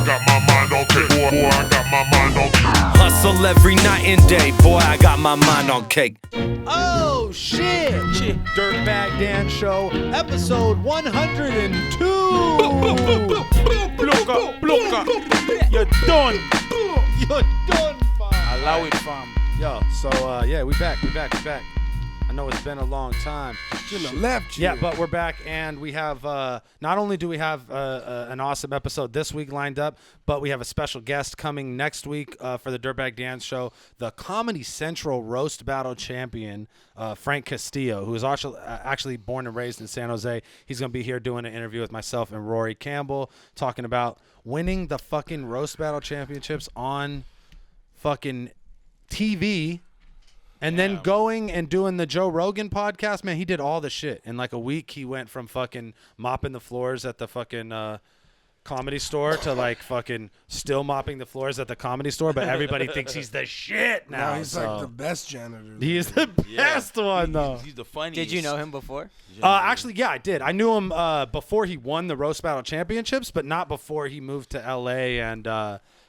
got my mind on cake. Boy, I got my mind on cake. Hustle every night and day, boy, I got my mind on cake. Oh, shit. Dirtbag Dan Show, episode 102. Bloka. You're done. You're done, fam. Allow it, fam. Yo, so, yeah, we back. I know it's been a long time. Shouldn't have left you. Yeah, but we're back, and we have, not only do we have an awesome episode this week lined up, but we have a special guest coming next week for the Dirtbag Dance Show, the Comedy Central Roast Battle champion, Frank Castillo, who is also actually born and raised in San Jose. He's going to be here doing an interview with myself and Rory Campbell, talking about winning the fucking Roast Battle championships on fucking TV. And then going and doing the Joe Rogan podcast, man, he did all the shit. In like a week, he went from fucking mopping the floors at the fucking Comedy Store to like fucking still mopping the floors at the Comedy Store. But everybody thinks he's the shit now. No, he's like the best janitor. He is the best one, though. He's the funniest. Did you know him before? Actually, yeah, I did. I knew him before he won the Roast Battle Championships, but not before he moved to L.A. and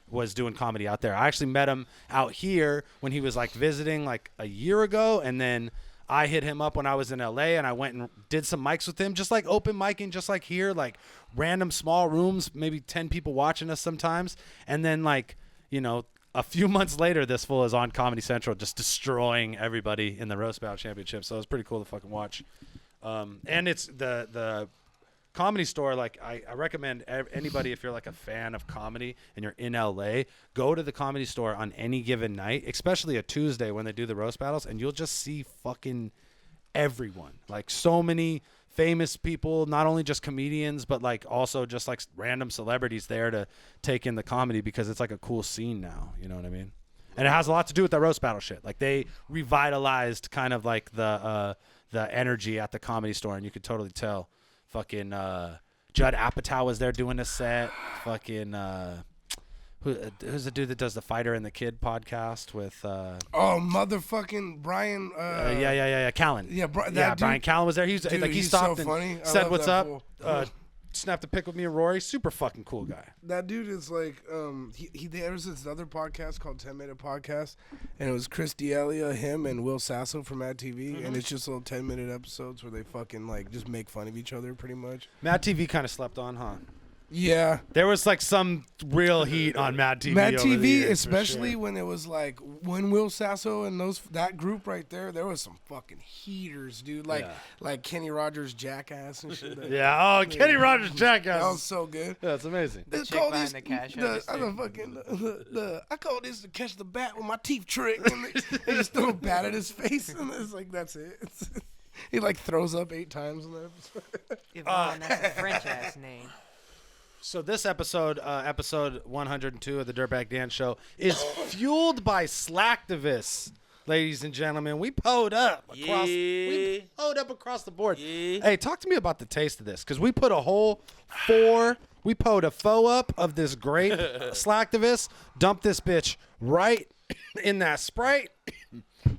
was doing comedy out there. I actually met him out here when he was like visiting like a year ago, and then I hit him up when I was in LA, and I went and did some mics with him, just like open micing, just like here, like random small rooms, maybe 10 people watching us sometimes. And then like, you know, a few months later, this fool is on Comedy Central just destroying everybody in the Roast Battle Championship. So it was pretty cool to fucking watch. And it's the Comedy Store, like I recommend anybody, if you're like a fan of comedy and you're in LA, go to the Comedy Store on any given night, especially a Tuesday when they do the roast battles, and you'll just see fucking everyone. Like so many famous people, not only just comedians, but like also just like random celebrities there to take in the comedy, because it's like a cool scene now. You know what I mean? And it has a lot to do with that roast battle shit. Like they revitalized kind of like the energy at the Comedy Store, and you could totally tell. Fucking Judd Apatow was there doing a set. Fucking who's the dude that does the Fighter and the Kid podcast with motherfucking Brian Callen. Yeah, Brian Callen was there. He stopped so funny. and said what's up. Fool. Snapped a pic with me and Rory. Super fucking cool guy. That dude is like there was this other podcast called 10 Minute Podcast, and it was Chris D'Elia, him, and Will Sasso from Mad TV, and it's just little 10-minute episodes where they fucking like just make fun of each other pretty much. Mad TV kind of slept on, huh? Yeah, there was like some real heat on Mad TV. Mad over the TV, years, especially when it was like when Will Sasso and that group right there, there was some fucking heaters, dude. Like Kenny Rogers' Jackass and shit. Kenny Rogers' Jackass. That was so good. Yeah, it's amazing. The chick behind the cash register. I call this to catch the bat with my teeth trick, and they just throw a bat at his face, and it's like that's it. He like throws up 8 times in that episode. Yvonne, that's a French ass name. So this episode 102 of the Dirtbag Dan Show, is fueled by Slacktivists, ladies and gentlemen. We pulled up across. We pulled up across the board. Yeah. Hey, talk to me about the taste of this, because we put a whole we pulled a faux up of this grape Slacktivist, dumped this bitch right in that Sprite.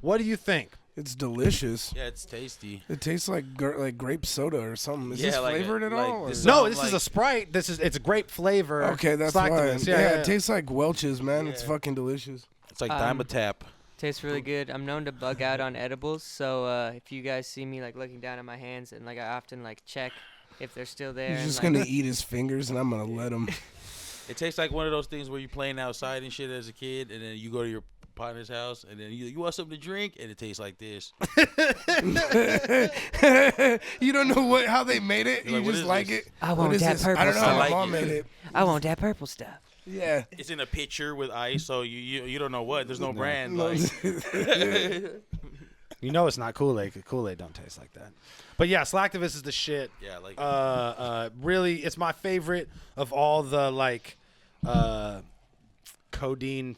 What do you think? It's delicious. Yeah, it's tasty. It tastes like grape soda or something. Is this flavored at all? No, this is a Sprite. It's a grape flavor. Okay, that's fine. Yeah, it tastes like Welch's, man. Yeah. It's fucking delicious. It's like Dimetap. Tastes really good. I'm known to bug out on edibles, so if you guys see me like looking down at my hands, and like I often like check if they're still there. He's just gonna eat his fingers, and I'm gonna let him. It tastes like one of those things where you're playing outside and shit as a kid, and then you go to your partner's house, and then you want something to drink, and it tastes like this. You don't know how they made it. You just like it. I want that purple stuff. I don't know how my mom made it. I want that purple stuff. Yeah, it's in a pitcher with ice, so you don't know what. There's no brand. Like. You know it's not Kool-Aid, because Kool-Aid don't taste like that. But yeah, Slacktivist is the shit. Yeah, like really, it's my favorite of all the like codeine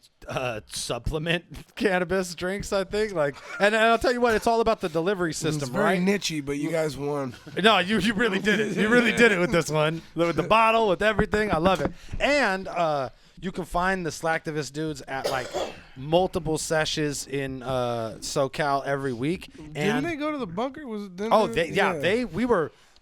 supplement cannabis drinks, I think. Like, and I'll tell you what, it's all about the delivery system, it's very right? niche-y, but you guys won. No, you really did it. You really did it with this one, with the bottle, with everything. I love it. And you can find the Slacktivist dudes at like multiple sessions in SoCal every week. Didn't they go to the bunker? We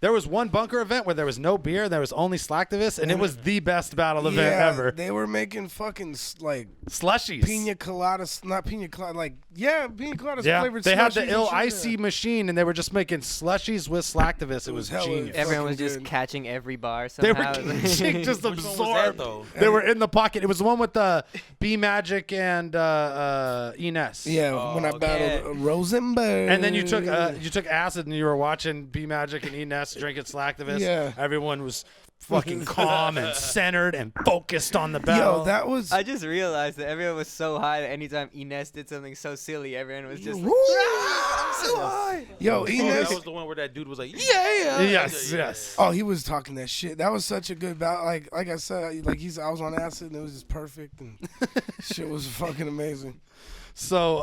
There was one bunker event where there was no beer, there was only Slacktivists, and it was the best battle event ever. They were making fucking like Slushies. pina coladas, not pina colada, like pina coladas flavored. They had the slushies ill and shit. icy machine, and they were just making slushies with Slacktivists. It was hella- genius. Everyone was fucking just good. catching every bar They somehow. were just Which one was that, absorbed. though? They were in the pocket. It was the one with the B Magic and Ines. Yeah, when I battled Rosenberg. And then you took acid and you were watching B Magic and Ines drinking Slacktivist. Yeah. Everyone was fucking calm and centered and focused on the battle. Yo, that was. I just realized that everyone was so high that anytime Ines did something so silly, everyone was just Woo! So high. Yo, That Ines. was the one where that dude was like, yes. Oh, he was talking that shit. That was such a good battle. Like I said, like I was on acid and it was just perfect and shit was fucking amazing. So,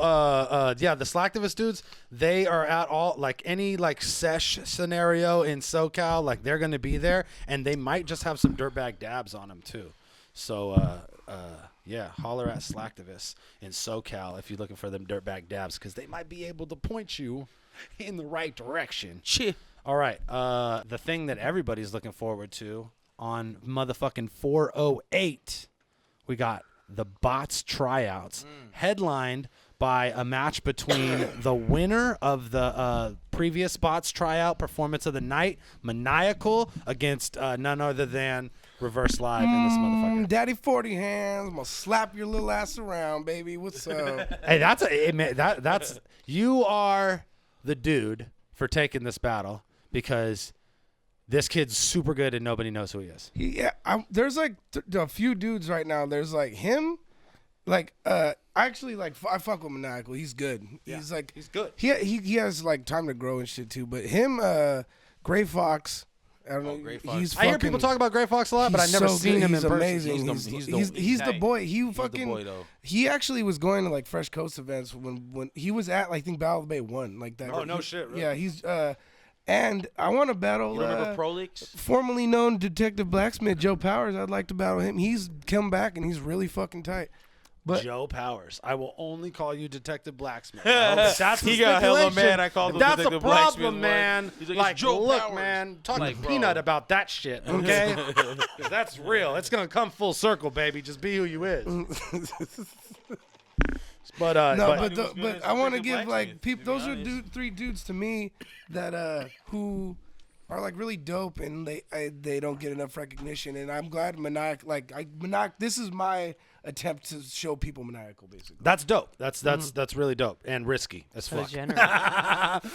the Slacktivist dudes, they are at all, like, any, like, sesh scenario in SoCal, like, they're going to be there, and they might just have some dirtbag dabs on them, too. So, holler at Slacktivists in SoCal if you're looking for them dirtbag dabs, because they might be able to point you in the right direction. shit. All right, the thing that everybody's looking forward to on motherfucking 408, we got the Bots Tryouts, headlined by a match between the winner of the previous Bots Tryout Performance of the Night, Maniacal, against none other than Reverse Live in this motherfucker. Daddy 40 hands, I'm gonna slap your little ass around, baby. What's up? Hey, that's you are the dude for taking this battle because this kid's super good and nobody knows who he is. Yeah, there's like a few dudes right now. There's like him, like actually like I fuck with Maniacal. He's good. He's like He's good. He has like time to grow and shit too. But him, Gray Fox. I don't know. Gray Fox. He's I hear people talk about Gray Fox a lot, but I've he's never so seen good. him He's in person. amazing. He's the boy. He the fucking. boy, though. He actually was going to like Fresh Coast events when he was at like, I think Battle of the Bay 1 like that. Oh, no shit, really? Yeah, he's and I want to battle. You remember Prolix? Formerly known Detective Blacksmith Joe Powers. I'd like to battle him. He's come back and he's really fucking tight. But Joe Powers. I will only call you Detective Blacksmith. That's He the got hella stipulation. mad I called him That's Detective the problem, Blacksmith, man. He's like, Like, "It's Joe look, Powers." man, talk Like, to bro. Peanut about that shit, okay? 'Cause that's real. It's gonna come full circle, baby. Just be who you is. But but I want to Detective give like Blacksmith, people. to be Those are honest. three dudes to me that who are like really dope and they don't get enough recognition. And I'm glad Maniac. This is my attempt to show people Maniacal, basically. that's dope. That's really dope and risky as So fuck. generous.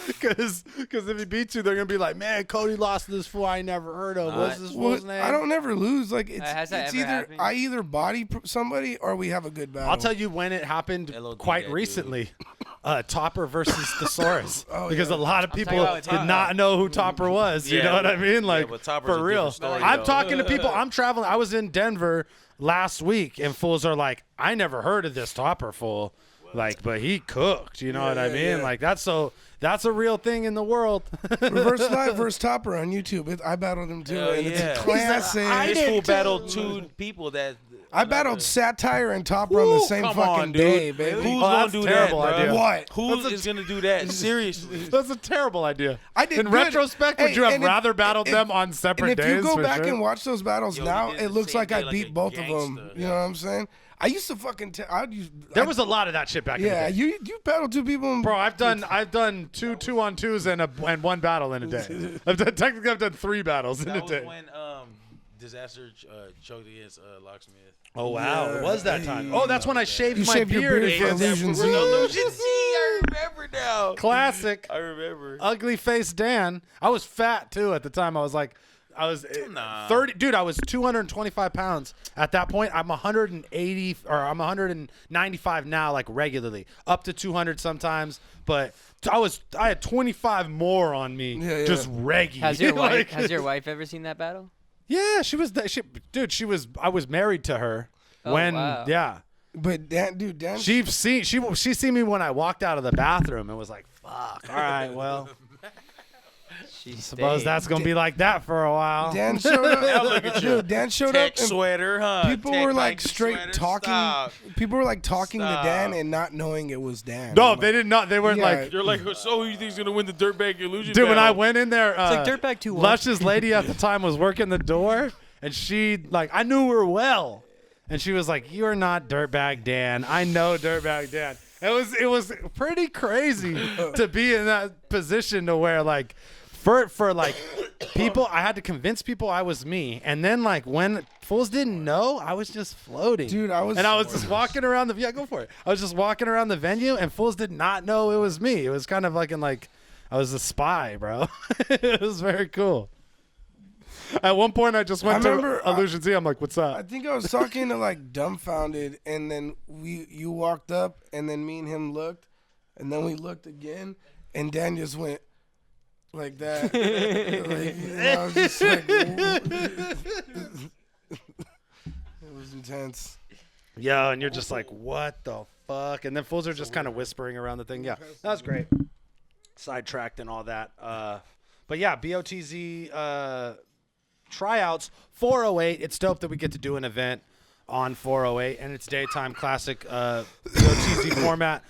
Because if he beats you, they're gonna be like, man, Cody lost to this fool I never heard of. What's this Well, fool's name? I don't never lose. Like Has that it's ever either happened? I either body somebody or we have a good battle. I'll tell you when it happened LOD quite that dude. recently. Topper versus Thesaurus. because yeah. a lot of people about did not know who Topper was. You Yeah. know what I mean? Like, but Topper's for a real. different story, I'm though. talking to people. I'm traveling. I was in Denver last week, and fools are like, I never heard of this Topper fool. Like, but he cooked. You know what I mean? yeah. Like, that's a real thing in the world. Reverse Live versus Topper on YouTube. I battled him too. Hell and yeah. It's a classic. This fool battled two people that. I battled Satire and Topper on the same come fucking on, dude. day, baby. Who's Oh, gonna that's do terrible that, idea. bro? What? Who is gonna do that? Seriously. That's a terrible idea. I did In good. retrospect, would Hey, you have and if- rather battled if- them on separate And if days? you go for back sure? and watch those battles Yo, now, he did it the looks same like day I like beat a both of them. gangster. You know what I'm saying? I used to fucking. There was a lot of that shit back in the Yeah, day. you battled two people. Bro, I've done two 2-on-2s and one battle in a day. I've done 3 battles in a That was day. when Disaster choked against Locksmith. Oh wow, Yeah. it was that time. Oh, that's when I shaved You my shaved your beard. beard for against- Illusion Z. Illusion Z, I remember now. Classic. I remember. Ugly face Dan. I was fat too at the time. I was 30. Dude, I was 225 pounds at that point. I'm 180 or I'm 195 now, like regularly, up to 200 sometimes. But I had 25 more on me, Yeah. just regular. Has your wife has your wife ever seen that battle? Yeah, she was. She was. I was married to her Oh, when. wow. Yeah, But Dan, she seen me when I walked out of the bathroom and was like, "Fuck, all right, well." Suppose that's gonna be like that for a while. Dan showed up. Now look at you. Dude, Dan showed Tech up. and sweater, huh? People Tech were like Nike straight sweater. talking. Stop. People were like talking Stop. to Dan and not knowing it was Dan. No, I'm they like, did not. They weren't Yeah. like. You're like, so who you think's gonna win the Dirtbag Illusion? Dude, when I battle? went in there, It's like Dirtbag 2-1. Lush's lady at the time was working the door, and she like I knew her well, and she was like, "You're not Dirtbag Dan. I know Dirtbag Dan." It was pretty crazy to be in that position to where like for like people, I had to convince people I was me, and then like when fools didn't know, I was just floating, Dude, I was just walking around the go for it. I was just walking around the venue, and fools did not know it was me. It was kind of like I was a spy, bro. It was very cool. At one point, I just went to Illusion Z. I'm like, "What's I up?" think I was talking to like Dumbfounded, and then you walked up, and then me and him looked, and then we looked again, and Dan just went like that. I was just like, it was intense. Yo, and you're just like, "What the fuck?" And then fools are just kind of whispering around the thing. Yeah, that was great. Sidetracked and all that. But yeah, BOTZ tryouts 408. It's dope that we get to do an event on 408, and it's daytime classic BOTZ format.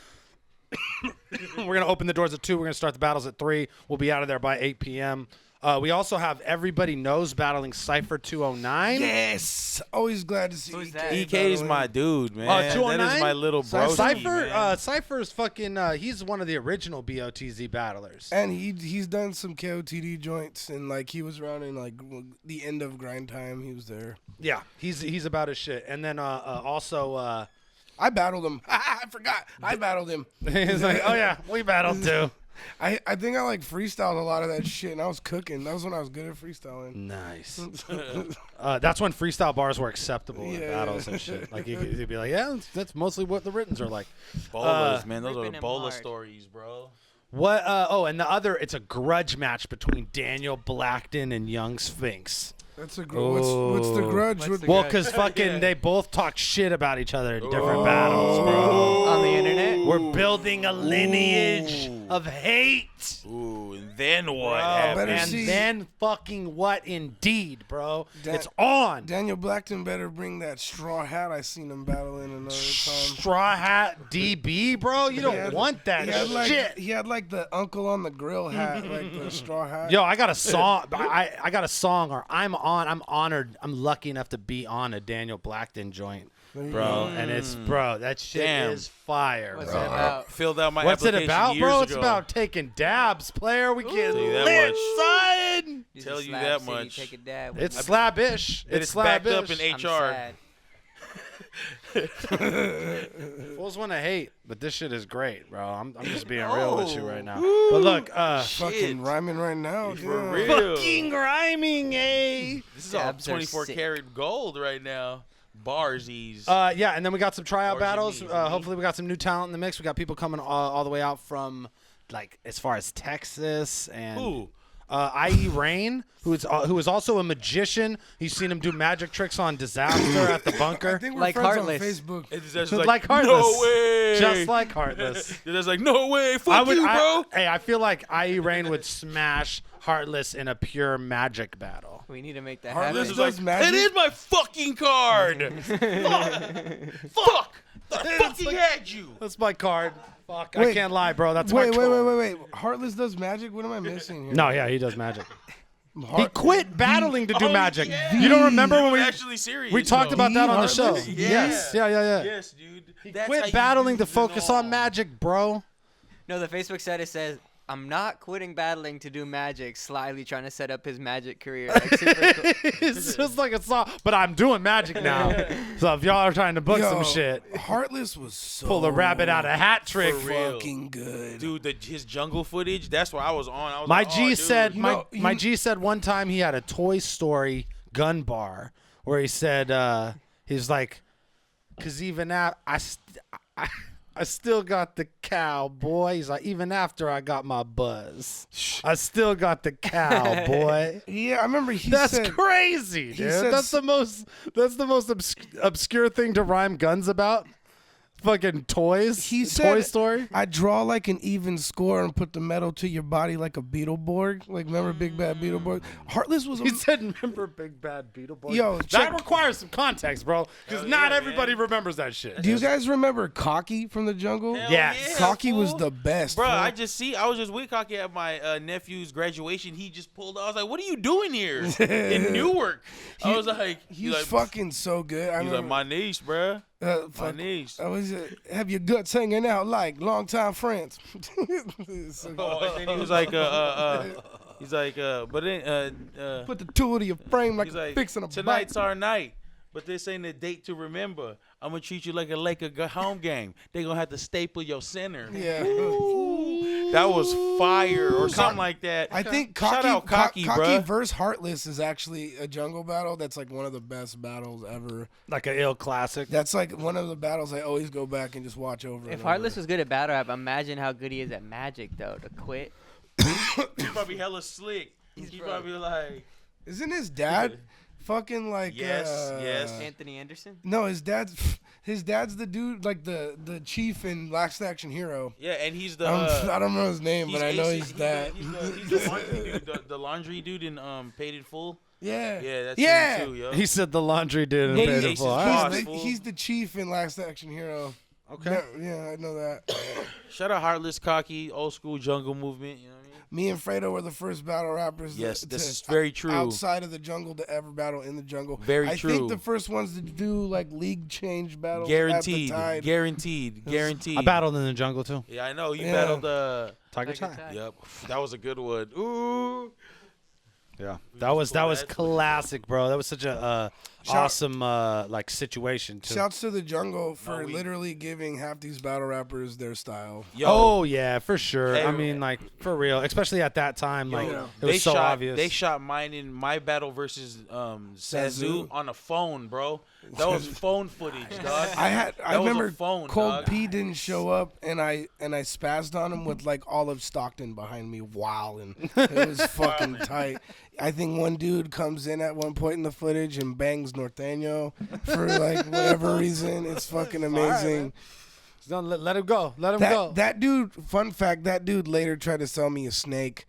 We're gonna open the doors at 2. We're gonna start the battles at 3. We'll be out of there by 8 p.m. We also have Everybody Knows battling Cypher 209. Yes, always glad to see Who's EK. that? EK is my dude, man. 209? That is my little bro. Cypher's fucking. He's one of the original BOTZ battlers. And he's done some KOTD joints, and like he was around in like the end of grind time. He was there. Yeah, he's about his shit. And then also. I battled him. I forgot. I battled him. He's like, "Oh yeah, we battled too." I think I like freestyled a lot of that shit, and I was cooking. That was when I was good at freestyling. Nice. That's when freestyle bars were acceptable in battles and shit. Like you'd be like, "Yeah, that's mostly what the writtens are like." Bolas, man. Those are Ripping the him Bola hard. stories, bro. What? And the other, it's a grudge match between Daniel Blackton and Young Sphinx. That's a grudge. What's the grudge? What's the Well, grudge? because fucking they both talk shit about each other in different battles, bro. On the internet? We're building a lineage of hate. Ooh, and then what Bro, happened? and see- then fucking what indeed, bro? Dan- It's on. Daniel Blackton better bring that straw hat I seen him battling another time. Straw Hat DB, bro. You don't want that He had like shit. he had like the uncle on the grill hat, like the straw hat. Yo, I got a song. I got a song, or I'm honored. I'm lucky enough to be on a Daniel Blackton joint, bro. And it's that shit Damn. is fire, What's bro. it about? Filled out my What's it application about, years bro? It's ago. about taking dabs, player. We get Tell you that lit, much. son. Use Tell a you slab that city, much. Take a dab. It's slab-ish. It's backed up in I'm HR. sad. Fools want to hate, but this shit is great, bro. I'm just being real with you right now. But look, Fucking rhyming right now, For dude. real. fucking rhyming, eh? This is all Dabs are 24 sick. karat gold right now. Barsies. Yeah, and then we got some tryout Or battles. Jimmy. Hopefully, we got some new talent in the mix. We got people coming all the way out from, like, as far as Texas and Who? I.E. Rain, who is also a magician. You've seen him do magic tricks on Disaster at the I bunker. think we're Like friends Heartless. on Facebook. It's just Like Heartless. No way. Just like Heartless. It's like, no way. Fuck you, bro. Hey, I feel like I.E. Rain would smash Heartless in a pure magic battle. We need to make that Heartless happen. This is like, does magic? that is my fucking card. Fuck. I fucking had you. That's my card. Fuck, I Wait. can't lie, bro. That's my Wait. card. Heartless does magic? What am I missing here? No, yeah, he does magic. He Heart- quit battling to do Oh, magic. yeah. You don't remember when we actually serious. we talked though. about that on the show? Heartless? Yes. Yeah. Yes, dude. He That's how quit you battling to use it focus all. on magic, bro. No, the Facebook status says, I'm not quitting battling to do magic, slyly trying to set up his magic career. Like, super cool. It's just like a song, but I'm doing magic now. So if y'all are trying to book Yo, some shit, Heartless was so pull a rabbit out of hat trick. For real. fucking good. Dude, his jungle footage, that's what I was on. I was My like, G oh, dude. said my You- G said one time he had a Toy Story gun bar where he said he's like, cause even now I still got the cow, boy. He's like, even after I got my buzz, I still got the cow, boy. Yeah, I remember he That's said crazy, dude. said That's the most obscure thing to rhyme guns about. fucking toys. He Toy said, Story. I draw like an even score and put the metal to your body like a Beetleborg. Like, remember Big Bad Beetleborg? Heartless was a... He said, "Remember Big Bad Beetleborg?" Yo, that check- requires some context, bro, because not everybody remembers that shit. Do you guys remember Cocky from the Jungle? Hell Yes. yeah, Cocky was fool. the best. Bro, fool. I was just with Cocky at my nephew's graduation. He just pulled out. I was like, "What are you doing here in Newark?" I was like, He's like, fucking so good. I He's like, remember, my niece, bro. My fuck, niece. I was have your guts hanging out like longtime friends. So- Oh, and then he was like, he's like, but then, Put the tool to your frame like he's like, fixing a tonight's bike. our night, but this ain't a date to remember. I'm gonna treat you like a Laker home game. They gonna have to staple your center. Yeah. That was fire or something like that. I think Shout out Cocky, Cocky bruh. versus Heartless is actually a jungle battle. That's like one of the best battles ever. Like an ill classic. That's like one of the battles I always go back and just watch over. If and Heartless over. was good at battle rap, imagine how good he is at Magic though. To quit. He's probably hella slick. He's probably like, Isn't his dad fucking like Yes. Anthony Anderson. No, his dad's the dude like the chief in Last Action Hero. yeah, and he's the. I don't know his name, but I know he's that. He's the laundry dude. The laundry dude in Paid in Full. Yeah. Yeah, that's Yeah. him too, yo. He said the laundry dude. Yeah, And he's Beautiful. Ace's All right. boss. He's, fool. he's the chief in Last Action Hero. Okay. Yeah, I know that. Shout out Heartless, Cocky, old school jungle movement. You know what I mean? Me and Fredo were the first battle rappers. Yes, this is very true. Outside of the jungle to ever battle in the jungle. Very I true. think the first ones to do like league change battles. Guaranteed, At the time. guaranteed. I battled in the jungle too. Yeah, I know. You Yeah. battled. Tiger Tiger Tie. Tie. Yep, that was a good one. Ooh. Yeah, that was classic, bro. That was such a awesome like situation too. Shouts to the jungle for we- literally giving half these battle rappers their style. Yo, Oh yeah, for sure. Hey, I mean, like for real, especially at that time, like yo, it was so shot, obvious. They shot mine in my battle versus Sazu on a phone, bro. That was phone footage, dog. I was a remember phone, Cold dog. P didn't show up, and I spazzed on him with like Olive Stockton behind me, wilding. It was fucking tight. I think one dude comes in at one point in the footage and bangs Norteño for like whatever reason. It's fucking amazing. Don't let him go. Let him go. That dude. Fun fact: that dude later tried to sell me a snake.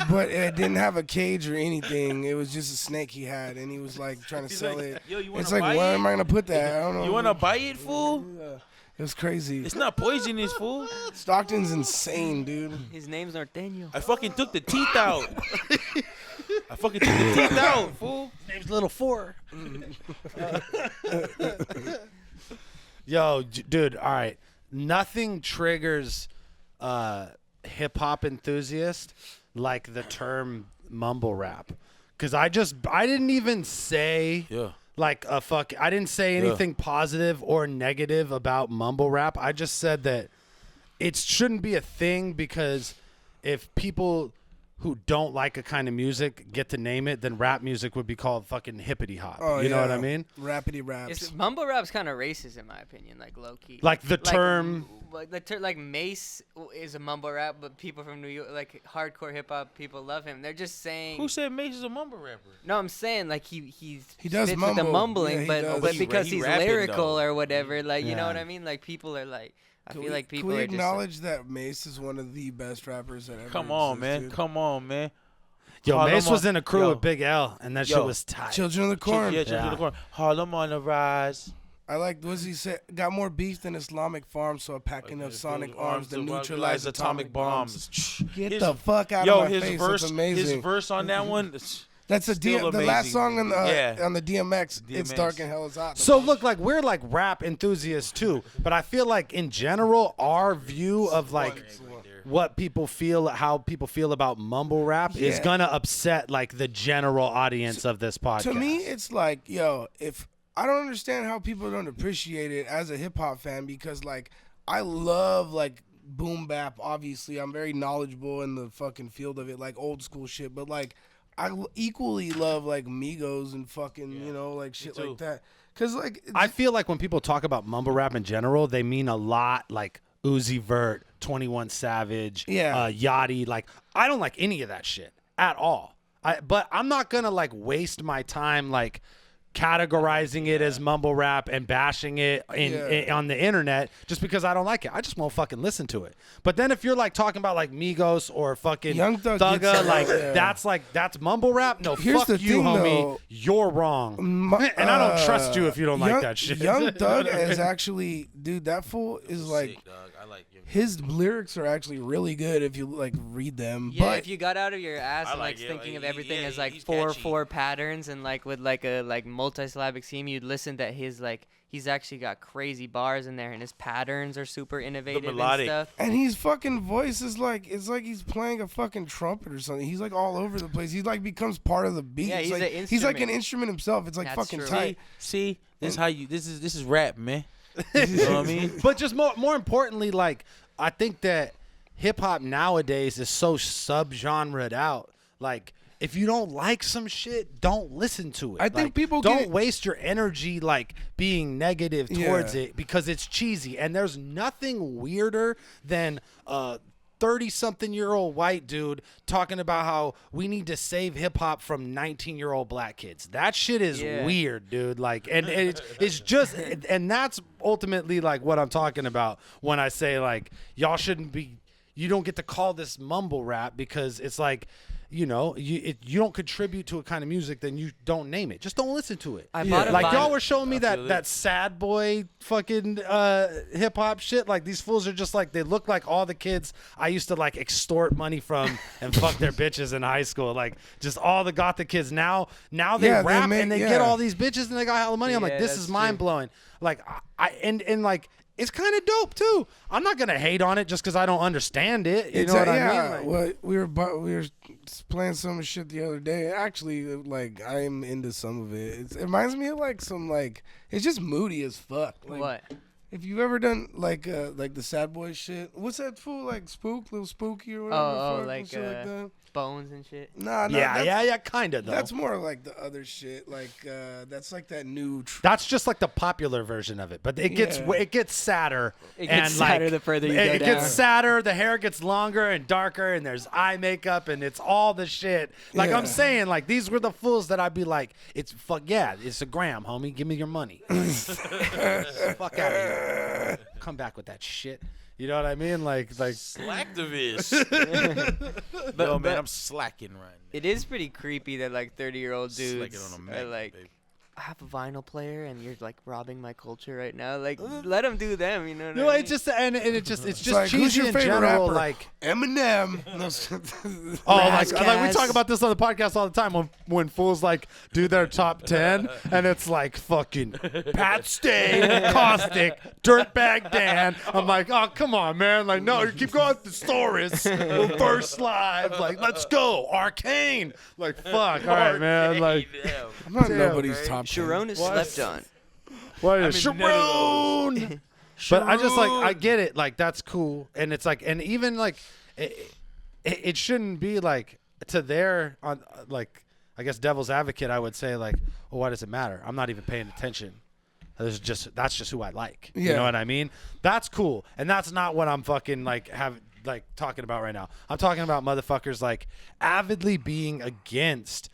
But it didn't have a cage or anything. It was just a snake he had, and he was like trying to He's sell like, it. yo, you wanna It's like, buy where it? am I gonna put that? I don't know. You wanna buy it, fool? It was crazy. It's not poisonous, fool. Stockton's insane, dude. His name's Norteño. I fucking took the teeth out. I fucking took the teeth out, fool. Name's Little Four. Yo, dude. All right. Nothing triggers hip hop enthusiast like the term mumble rap, because I didn't even say like I didn't say anything positive or negative about mumble rap. I just said that it shouldn't be a thing, because if people who don't like a kind of music get to name it, then rap music would be called fucking hippity hop. You know what I mean? Rapidy raps. Mumble rap's kind of racist in my opinion, like low key. Like the term. Like Mace is a mumble rap, but people from New York, like hardcore hip hop people, love him. They're just saying. Who said Mace is a mumble rapper? No, I'm saying like he does spits with the mumble. mumbling, Yeah, he but does. but He because he's rapping, lyrical though. or whatever, like you know Yeah. what I mean. Like people are like, I Can feel like people can we are just. acknowledge that Mace is one of the best rappers that ever Come on, man. existed? Come on, man. Yo, Harlem Mace was on- in a crew yo. with Big L, and that Yo. shit was tight. Children of the Corn. Yeah, Children of the Corn. Harlem on the rise. I like, what's he say? Got more beef than Islamic farms, so a packing of sonic arms to neutralize atomic bombs. Get His- the fuck out Yo, of my his face. verse, That's amazing. his verse on that one. That's still the last amazing. song on Yeah. the DMX. It's DMX. dark and hell is hot. So look, like we're like rap enthusiasts too, but I feel like in general our view of like what people feel, how people feel about mumble rap is Yeah. gonna upset like the general audience of this podcast. To me, it's like, yo, if I don't understand how people don't appreciate it as a hip hop fan, because like I love like boom bap. Obviously, I'm very knowledgeable in the fucking field of it, like old school shit. But like I equally love like Migos and fucking you know like shit too. like that. Cause like I feel like when people talk about mumble rap in general, they mean a lot like Uzi Vert, 21 Savage, Yeah. Yachty. Like I don't like any of that shit at all. But I'm not gonna like waste my time like categorizing it as mumble rap and bashing it on the internet just because I don't like it. I just won't fucking listen to it. But then if you're like talking about like Migos or fucking Young Thug Thugga, that's mumble rap. No, Here's fuck the you, thing, homie. though. You're wrong. And I don't trust you if you don't like that shit. Young Thug is actually, dude, that fool is like, Sick, dog. I like him. his lyrics are actually really good if you like read them. Yeah, but if you got out of your ass I and like like it. thinking of He- everything yeah, as like he's 4/4 catchy. patterns and like with like a like multi-syllabic scheme, you'd listen to his like he's actually got crazy bars in there and his patterns are super innovative and melodic. stuff. And his fucking voice is like, it's like he's playing a fucking trumpet or something. He's like all over the place. He like becomes part of the beat. Yeah, It's he's like, an he's like an instrument. instrument himself. It's like That's fucking true. tight. See, this how you. This is rap, man. You know what I mean? But just more importantly, like I think that hip hop nowadays is so subgenred out. Like if you don't like some shit, don't listen to it. I think Like, people don't get- waste your energy like being negative towards Yeah. it because it's cheesy. And there's nothing weirder than 30-something-year-old white dude talking about how we need to save hip hop from 19-year-old black kids. That shit is Yeah. weird, dude. Like, and it's just, and that's ultimately like what I'm talking about when I say like y'all shouldn't be. You don't get to call this mumble rap because it's like, you know, you don't contribute to a kind of music, then you don't name it. Just don't listen to it. I bought a Like vinyl- y'all were showing me feel it. that sad boy fucking hip hop shit. Like these fools are just like they look like all the kids I used to like extort money from and fuck their bitches in high school. Like just all the gothic kids now they Yeah, they rap make- and they yeah. get all these bitches and they got hella money. I'm like, Yeah, this that's is true. mind blowing. Like and like it's kind of dope too. I'm not gonna hate on it just because I don't understand it. You know what I mean? Like, well, we were playing some shit the other day. Actually, like I'm into some of it. It reminds me of like some like it's just moody as fuck. Like, What? If you've ever done like the sad boy shit, what's that fool like little spooky or whatever? Oh, fuck, and like, shit like that. Bones and shit. Nah, yeah, kind of though. That's more like the other shit. Like that's like that new. That's just like the popular version of it, but it gets Yeah. it gets sadder. It gets and sadder like, the further you it go gets down. sadder. The hair gets longer and darker, and there's eye makeup, and it's all the shit. Like Yeah. I'm saying, like these were the fools that I'd be like, it's fuck yeah, it's a gram, homie. Give me your money. Fuck out of here. Come back with that shit. You know what I mean? Like Slacktivist. But, Yo, man, but I'm slacking right now. it is pretty creepy that like 30-year-old dudes Slacking on a are Mac, like, baby. I have a vinyl player and you're like robbing my culture right now. Like, let them do them. You know what no, I mean? it's just and it's just It's like, cheesy who's your in favorite general. rapper? Like Eminem. oh, like we Razzcast. talk about this on the podcast all the time when fools like do their top 10 and it's like fucking Pat Stay, Caustic, Dirtbag Dan. I'm like, oh come on, man. Like no, you keep going with the stories. Reverse Live. Like let's go. Arcane. Like fuck. All right, man. Like Damn. I'm not Damn, nobody's Right? top. 10. Sharon is What? slept on. what I'm is in none of Sharon? But I just like I get it. Like that's cool, and it's like, and even like it shouldn't be like to their on like I guess devil's advocate. I would say like, well, why does it matter? I'm not even paying attention. That's just who I like. You Yeah. know what I mean? That's cool, and that's not what I'm fucking like talking about right now. I'm talking about motherfuckers like avidly being against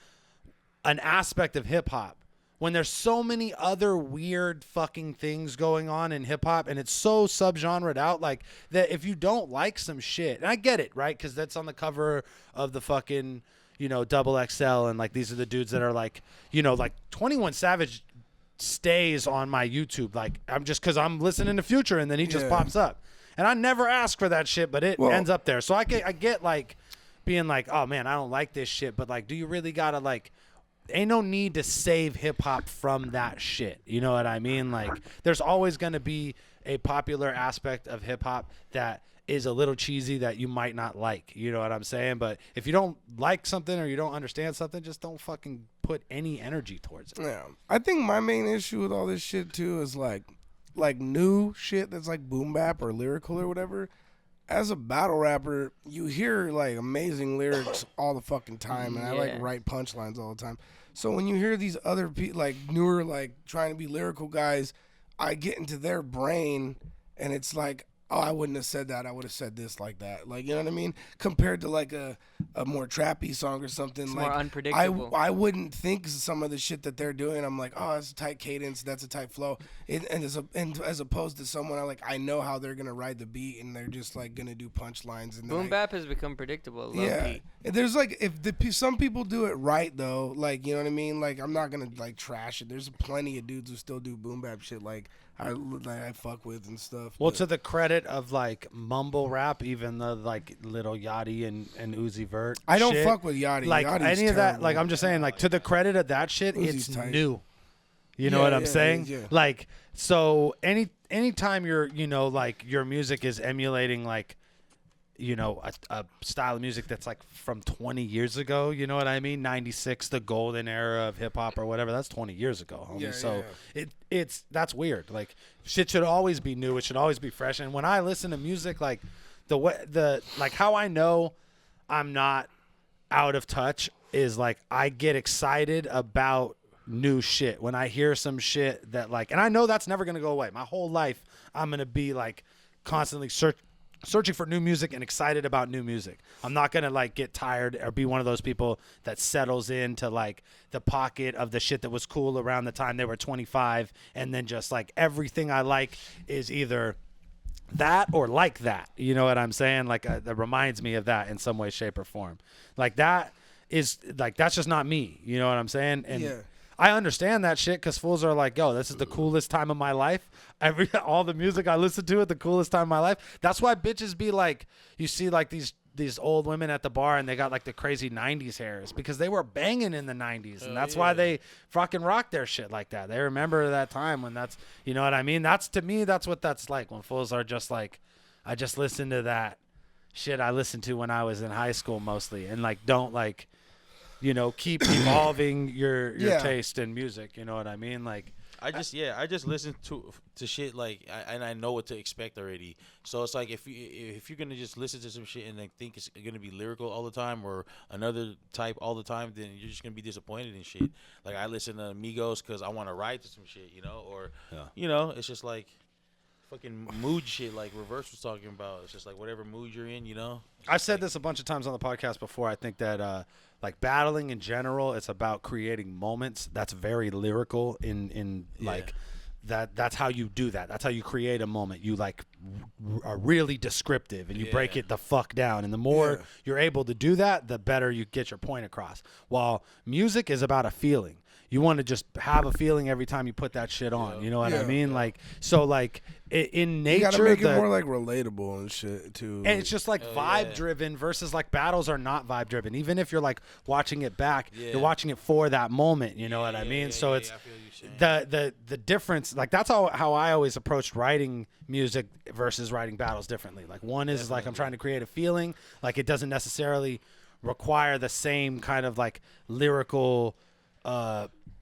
an aspect of hip hop when there's so many other weird fucking things going on in hip hop and it's so subgenred out like that if you don't like some shit, and I get it, right? Because that's on the cover of the fucking, you know, XXL and like these are the dudes that are like, you know, like 21 Savage stays on my YouTube. Like I'm just because I'm listening to Future and then he just Yeah. pops up. And I never ask for that shit, but it Well- ends up there. So I get like being like, oh man, I don't like this shit, but like, do you really gotta like? Ain't no need to save hip hop from that shit. You know what I mean? Like, there's always gonna be a popular aspect of hip hop that is a little cheesy that you might not like. You know what I'm saying? But if you don't like something or you don't understand something, just don't fucking put any energy towards it. Yeah, I think my main issue with all this shit too is like new shit that's like boom bap or lyrical or whatever. As a battle rapper, you hear like amazing lyrics all the fucking time, and I like Yeah. write punchlines all the time. So when you hear these other like newer, like trying to be lyrical guys, I get into their brain, and it's like, oh, I wouldn't have said that. I would have said this like that. Like, you know what I mean? Compared to like a a more trappy song or something. It's like more unpredictable. I wouldn't think some of the shit that they're doing. I'm like, oh, that's a tight cadence, that's a tight flow. And as opposed to someone I know how they're gonna ride the beat and they're just like gonna do punchlines. And Boom bap has become predictable. Yeah, there's like some people do it right though. Like, you know what I mean? Like, I'm not gonna like trash it. There's plenty of dudes who still do boom bap shit. Like I fuck with and stuff. Well, to the credit of like Mumble Rap, even the like Little Yachty and Uzi Vert. I don't shit, fuck with Yachty. Like Yachty's any of that. terrible. Like I'm just saying, like to the credit of that shit, Uzi's it's tight. new. You know what I'm saying? Yeah. Like so anytime you're like your music is emulating like a style of music that's like from 20 years ago, you know what I mean? 96, the golden era of hip hop or whatever. That's 20 years ago, homie. Yeah, so yeah. it's that's weird. Like shit should always be new. It should always be fresh. And when I listen to music, like like how I know I'm not out of touch is like I get excited about new shit when I hear some shit that like, and I know that's never gonna go away. My whole life I'm gonna be like constantly searching for new music and excited about new music. I'm not gonna like get tired or be one of those people that settles into like the pocket of the shit that was cool around the time they were 25 and then just like everything I like is either that or like that. You know what I'm saying? Like that reminds me of that in some way, shape, or form. Like that is like that's just not me. You know what I'm saying? And Yeah. I understand that shit because fools are like, yo, this is the coolest time of my life. All the music I listen to at the coolest time of my life. That's why bitches be like, you see like these old women at the bar and they got like the crazy 90s hairs because they were banging in the 90s. And that's why they fucking rock their shit like that. They remember that time when that's, you know what I mean? That's, to me, that's what that's like when fools are just like, I just listen to that shit I listened to when I was in high school mostly and like don't like, keep evolving your taste in music. You know what I mean? Like, I just listen to shit like, and I know what to expect already. So it's like if you're gonna just listen to some shit and then think it's gonna be lyrical all the time or another type all the time, then you're just gonna be disappointed in shit. Like I listen to Migos because I want to ride to some shit, or it's just like fucking mood shit like Reverse was talking about. It's just like whatever mood you're in, I've said this a bunch of times on the podcast before. I think that like battling in general, it's about creating moments. That's very lyrical in like that's how you do that. That's how you create a moment. You like are really descriptive and you break it the fuck down. And the more you're able to do that, the better you get your point across. While music is about a feeling. You want to just have a feeling every time you put that shit on. You know what I mean? Like, so like in nature, you gotta make it more like relatable and shit too. And it's just like vibe driven versus like battles are not vibe driven. Even if you're like watching it back, you're watching it for that moment. You know what I mean? So it's the difference. Like that's how I always approached writing music versus writing battles differently. Like one is like I'm trying to create a feeling. Like it doesn't necessarily require the same kind of like lyrical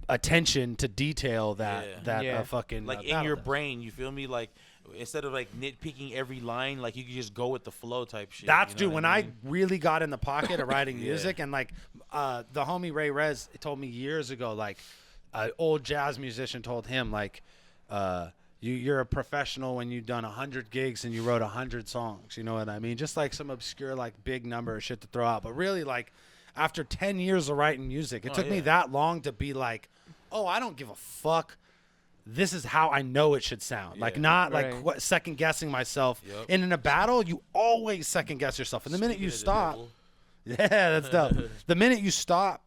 attention to detail that fucking like in your brain, you feel me? Like instead of like nitpicking every line, like you can just go with the flow type shit. That's when I really got in the pocket of writing music, and like the homie Ray Rez told me years ago, like an old jazz musician told him like you're a professional when you've done 100 gigs and you wrote 100 songs. You know what I mean? Just like some obscure like big number of shit to throw out, but really like after 10 years of writing music, it took me that long to be like, oh, I don't give a fuck. This is how I know it should sound. Like not like second guessing myself. And in a battle, you always second guess yourself. And the minute you stop, that's dope. The minute you stop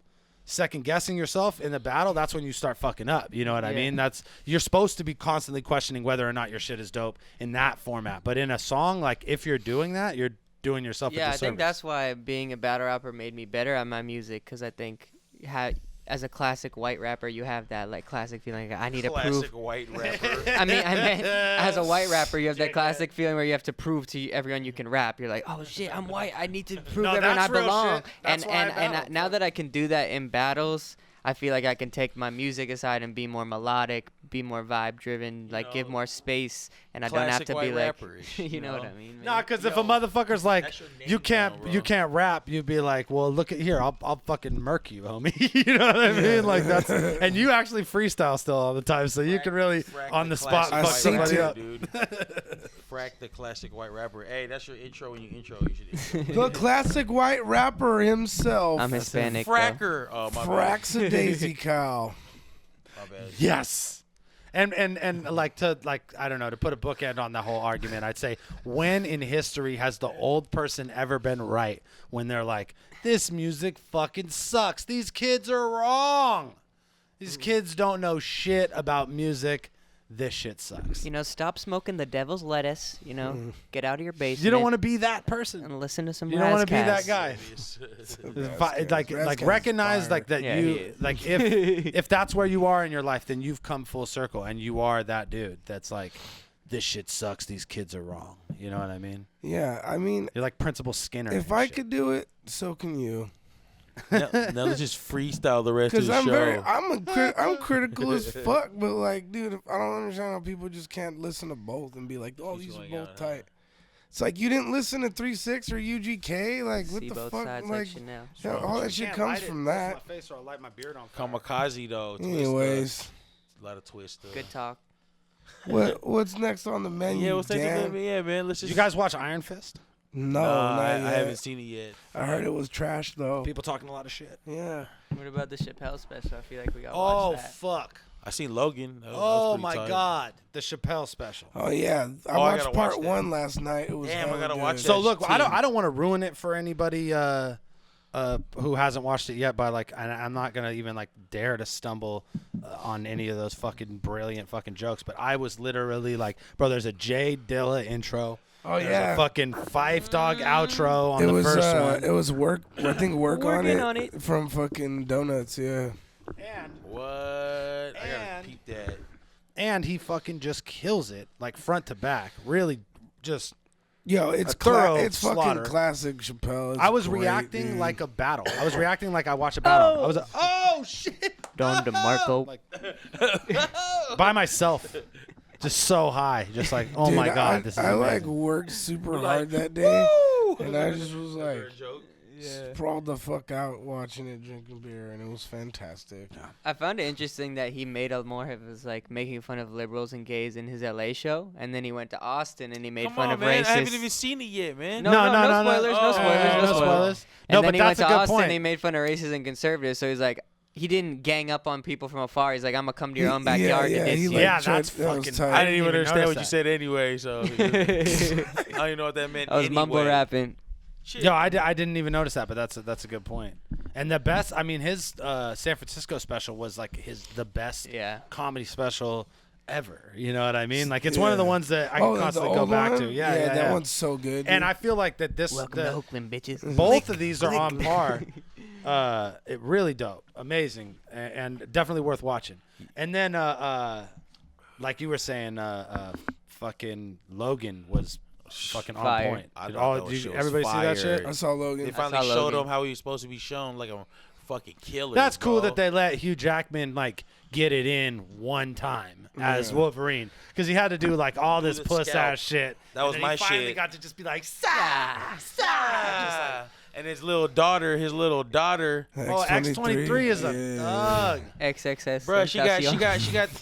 second guessing yourself in the battle, that's when you start fucking up. You know what I mean? You're supposed to be constantly questioning whether or not your shit is dope in that format. But in a song, like if you're doing that, you're doing yourself a disservice. I think that's why being a battle rapper made me better at my music, because I think as a classic white rapper, you have that like classic feeling like I need to prove. Classic white rapper. I mean, as a white rapper, you have that classic feeling where you have to prove to everyone you can rap. You're like, oh shit, I'm white. I need to prove everyone I belong. And now that I can do that in battles, I feel like I can take my music aside and be more melodic, be more vibe driven, like give more space, and I don't have to be like, you know what I mean? Nah, because if a motherfucker's like, you can't rap, you'd be like, well, look at here, I'll fucking murk you, homie. You know what I mean? Like that's, and you actually freestyle still all the time, so you can really on the spot fuck somebody up. Dude. Frak, the classic white rapper. Hey, that's your intro when you intro. You should The classic white rapper himself. I'm Hispanic. Fracker. Oh, my bad. Fraxadaisy cow. My bad. Yes. And like I don't know, to put a bookend on the whole argument, I'd say, when in history has the old person ever been right when they're like, this music fucking sucks. These kids are wrong. These kids don't know shit about music. This shit sucks. You know, stop smoking the devil's lettuce. You know, get out of your basement. You don't want to be that person. and listen to some. You don't want to be that Razzcast. guy. Like recognize like that you like if that's where you are in your life, then you've come full circle and you are that dude that's like, this shit sucks. These kids are wrong. You know what I mean? Yeah, I mean, You're like Principal Skinner. if I could do it, so can you. Now let's just freestyle the rest of Because the show. I'm critical as fuck, but like, dude, I don't understand how people just can't listen to both and be like, oh, Keeps these are going both on, tight. It's like you didn't listen to 3-6 or UGK, like what See the both fuck, sides like Chanel. yeah, all that shit comes from that. My face or I'll light my beard on fire. Kamikaze though. Twista. Anyways, A lot of Twista. Good talk. what's next on the menu? Yeah, what's next? Dan? Yeah, man. Let's Did just. you guys watch Iron Fist? No, Nah, not I yet. haven't seen it yet. I heard it was trash though. People talking a lot of shit. Yeah. What about the Chappelle special? I feel like we got to Oh watch that. fuck. I seen Logan. That was Oh pretty my tight. god. The Chappelle special. Oh yeah, I I watched gotta part watch that. 1 last night. It was Damn, I hella gotta good. watch So that. look, I team. don't want to ruin it for anybody who hasn't watched it yet by like, and I'm not gonna even like dare to stumble on any of those fucking brilliant fucking jokes, but I was literally like, bro, there's a Jay Dilla intro. Oh There's yeah. a fucking Five Dog outro on It the was first one. it was work. I think work Working on on it it. from fucking Donuts. Yeah. And What? I gotta And- peep that. and he fucking just kills it like front to back. Really, just Yo, it's A thorough it's fucking slaughter. classic Chappelle. It's I was great, reacting dude. like a battle. I was reacting like I watched a battle. Oh. I was like, oh shit, Don DeMarco. like by myself, just so high, just like, oh Dude, my god, this is I like amazing. worked super hard that day, and I just was like sprawled the fuck out watching it, drinking beer, and it was fantastic. I found it interesting that he made a more of his like making fun of liberals and gays in his LA show, and then he went to Austin and he made Come fun on, of man. racists. I haven't even seen it yet, man. No, No, no, no, no, no, no. spoilers, no Oh, spoilers, no no spoilers. spoilers. And No, then but he that's went a to good Austin point. and he made fun of racists and conservatives. So he's like, he didn't gang up on people from afar. He's like, I'm gonna come to your own backyard yeah, to diss he you. like Yeah, tried- that's that was fucking tight. I didn't even understand notice what you that. said anyway, so I don't even know what that meant. I was anyway. mumble rapping. Shit. Yo, I didn't even notice that, but that's a good point. And the best, I mean, his San Francisco special was like the best Yeah. comedy special ever. You know what I mean? Like it's one of the ones that I can the constantly go old back one? to. Yeah, that one's so good. And dude. I feel like that this Welcome to Oakland, bitches. both of these are on par. It really dope, amazing, and definitely worth watching. And then, like you were saying, fucking Logan was fucking on Fire. point. I Did thought all- that was did shit was everybody see that shit? I saw Logan. They finally saw showed Logan. him how he was supposed to be shown, like a fucking killer. That's cool bro. that they let Hugh Jackman like get it in one time as Wolverine because he had to do like all this the puss scalp. ass shit. That was and then my he finally shit. got to just be like, And his little daughter. oh, X23 is a thug. XXS. Bro, she got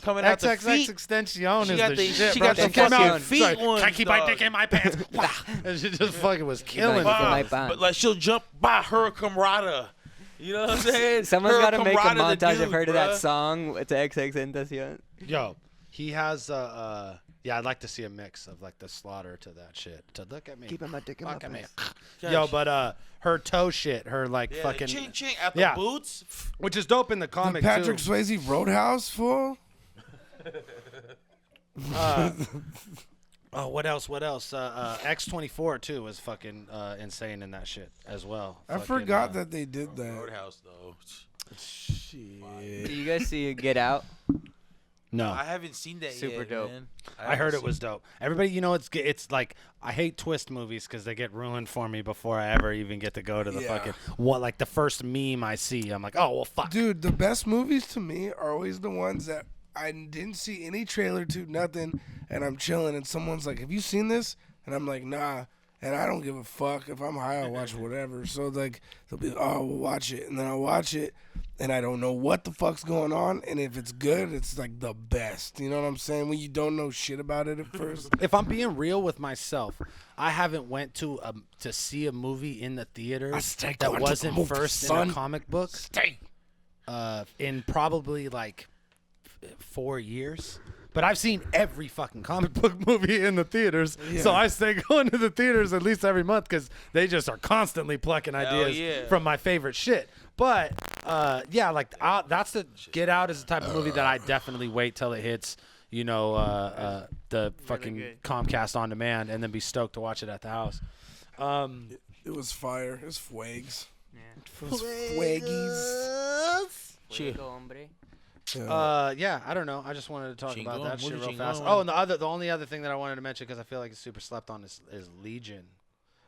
coming out the XXX feet. Extension She is got the the- shit, she bro. got the She came fucking out feet sorry, ones, can I keep my dog. dick in my pants? Wah. And she just fucking was killing Like, it. my bro. bond. But like she'll jump by her camarader. You know what I'm saying? Someone's Her got to make a camarader, the montage of dude, her to bruh. that song. It's XXXTentacion. Yo, he has yeah, I'd like to see a mix of like the slaughter to that shit. To look at me. Keeping my dick in my Fuck at me. pants. Yo, but her toe shit, her like Yeah, fucking ching ching out the Yeah. boots. which is dope in the The comic Patrick too. Swayze Roadhouse fool. Oh, what else? X24 too was fucking insane in that shit as well. I Fucking, forgot that they did that. Roadhouse though. Shit. Do you guys see Get Out? No, I haven't seen that Super yet. dope. Man. I heard it was dope. Everybody, you know, it's like I hate twist movies because they get ruined for me before I ever even get to go to the Yeah. fucking what like the first meme I see. I'm like, oh well, fuck. Dude, the best movies to me are always the ones that I didn't see any trailer to, nothing, and I'm chilling, and someone's like, "Have you seen this?" And I'm like, "Nah." And I don't give a fuck. If I'm high, I'll watch whatever. So like, they'll be, "Oh, we'll watch it," and then I'll watch it, and I don't know what the fuck's going on. And if it's good, it's like the best. You know what I'm saying? When you don't know shit about it at first. If I'm being real with myself, I haven't went to see a movie in the theaters that wasn't first in a comic book in probably like 4 years. But I've seen every fucking comic book movie in the theaters, so I stay going to the theaters at least every month because they just are constantly plucking ideas from my favorite shit. But that's the Get Out is the type of movie that I definitely wait till it hits, the fucking Comcast on demand, and then be stoked to watch it at the house. It was fire. It was fuegs. It was fuegies. Fuego, hombre. I don't know. I just wanted to talk about that shit real fast. Oh, and the only other thing that I wanted to mention because I feel like it's super slept on is Legion.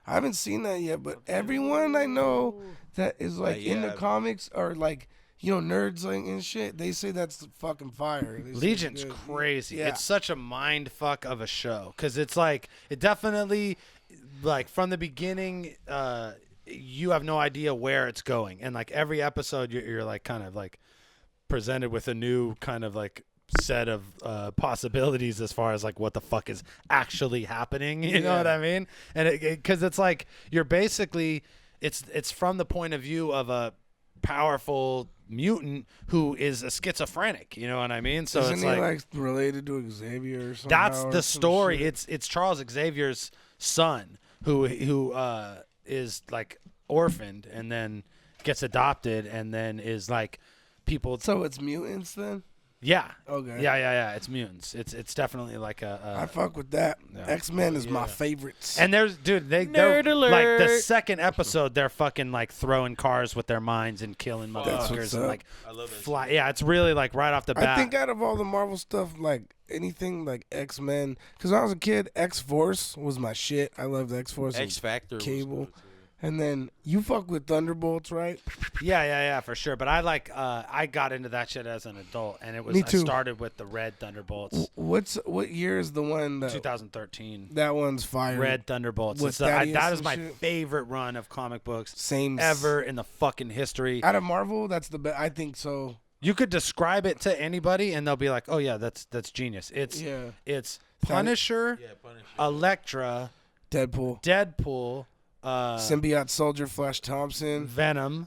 I haven't seen that yet, but everyone I know that is like in the comics or like nerds like and shit, they say that's fucking fire. Legion's crazy. Yeah. It's such a mind fuck of a show because it's like it definitely like from the beginning. You have no idea where it's going, and like every episode, you're like kind of like presented with a new kind of like set of possibilities as far as like what the fuck is actually happening. You know what I mean? And because it's like you're basically it's from the point of view of a powerful mutant who is a schizophrenic. You know what I mean? So isn't it's he like related to Xavier or something? That's the story. It's Charles Xavier's son who is like orphaned and then gets adopted and then is like people. So it's mutants then? Yeah. Okay. Yeah. It's mutants. It's definitely like I fuck with that. Yeah. X-Men is my favorites. And they're like the second episode they're fucking like throwing cars with their minds and killing motherfuckers and like I love that fly. Yeah, it's really like right off the bat. I think out of all the Marvel stuff, like anything like X-Men, because when I was a kid, X-Force was my shit. I loved X-Force. X-Factor. Cable. And then you fuck with Thunderbolts, right? Yeah, for sure. But I I got into that shit as an adult, and it was Me too. I started with the Red Thunderbolts. What year is the one? 2013. That one's fire. Red Thunderbolts. That is my favorite run of comic books ever in the fucking history. Out of Marvel, that's the best. I think so. You could describe it to anybody, and they'll be like, "Oh yeah, that's genius." It's Punisher, Elektra, Deadpool. Symbiote Soldier, Flash Thompson, Venom,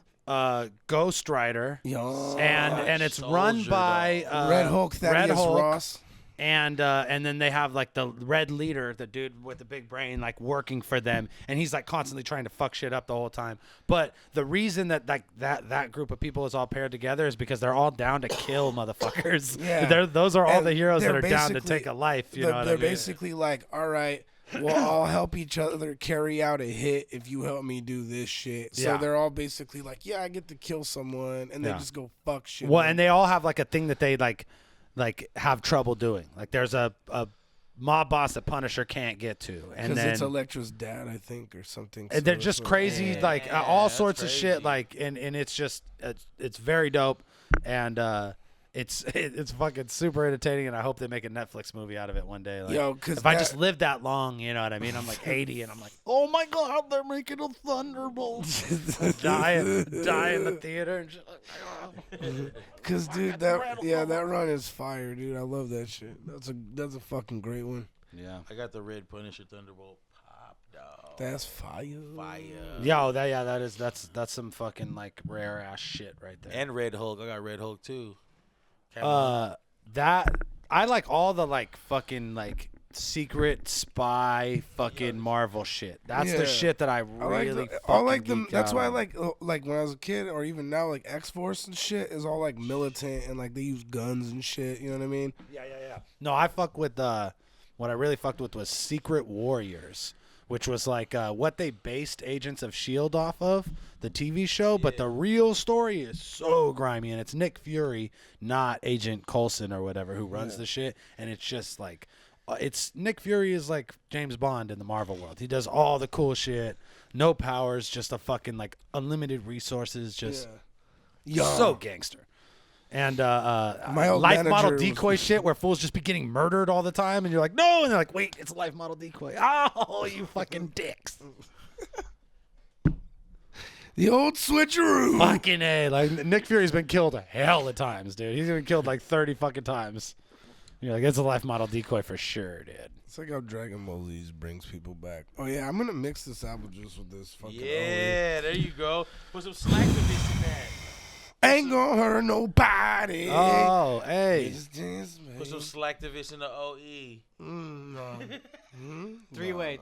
Ghost Rider, and it's Soldier, run by Red Hulk, Thaddeus Ross, and then they have like the Red Leader, the dude with the big brain, like working for them, and he's like constantly trying to fuck shit up the whole time. But the reason that like that group of people is all paired together is because they're all down to kill motherfuckers. Yeah, those are all the heroes that are down to take a life. You know what I mean? They're basically like, all right. Well, I'll help each other carry out a hit if you help me do this shit. So they're all basically like, I get to kill someone, and they just go fuck shit. Well, and they all have like a thing that they like have trouble doing. Like there's a mob boss that Punisher can't get to, and then it's Elektra's dad, I think, or something. And they're just crazy, all sorts of shit. Like, and it's just it's very dope, and it's fucking super entertaining, and I hope they make a Netflix movie out of it one day. Like, if I just lived that long, you know what I mean? I'm like 80, and I'm like, oh my god, they're making a Thunderbolts. die in the theater and shit. Because dude, that run is fire, dude. I love that shit. That's a fucking great one. Yeah, I got the Red Punisher Thunderbolt. Pop dog. That's fire. That's some fucking like rare ass shit right there. And Red Hulk. I got Red Hulk too. That I like all the like fucking like secret spy fucking Marvel shit. That's the shit that I really like them. That's why I like when I was a kid or even now like X-Force and shit is all like militant and like they use guns and shit. You know what I mean? Yeah. No, I fuck with what I really fucked with was Secret Warriors, which was like what they based Agents of S.H.I.E.L.D. off of, the TV show, but the real story is so grimy, and it's Nick Fury, not Agent Coulson or whatever, who runs the shit, and it's just like, it's Nick Fury is like James Bond in the Marvel world. He does all the cool shit, no powers, just a fucking like unlimited resources, just so gangster. And life model decoy shit where fools just be getting murdered all the time, and you're like, no, and they're like, wait, it's a life model decoy. Oh, you fucking dicks. The old switcheroo. Fucking A. Like, Nick Fury's been killed a hell of times, dude. He's been killed like 30 fucking times. You're like, it's a life model decoy for sure, dude. It's like how Dragon Ball Z brings people back. Oh, yeah, I'm going to mix this apple juice with this fucking Yeah, there you go. Put some slacktivists in that. Ain't gonna hurt nobody. Oh, hey. It's just me. Put some slacktivists in the OE. No. Three-way.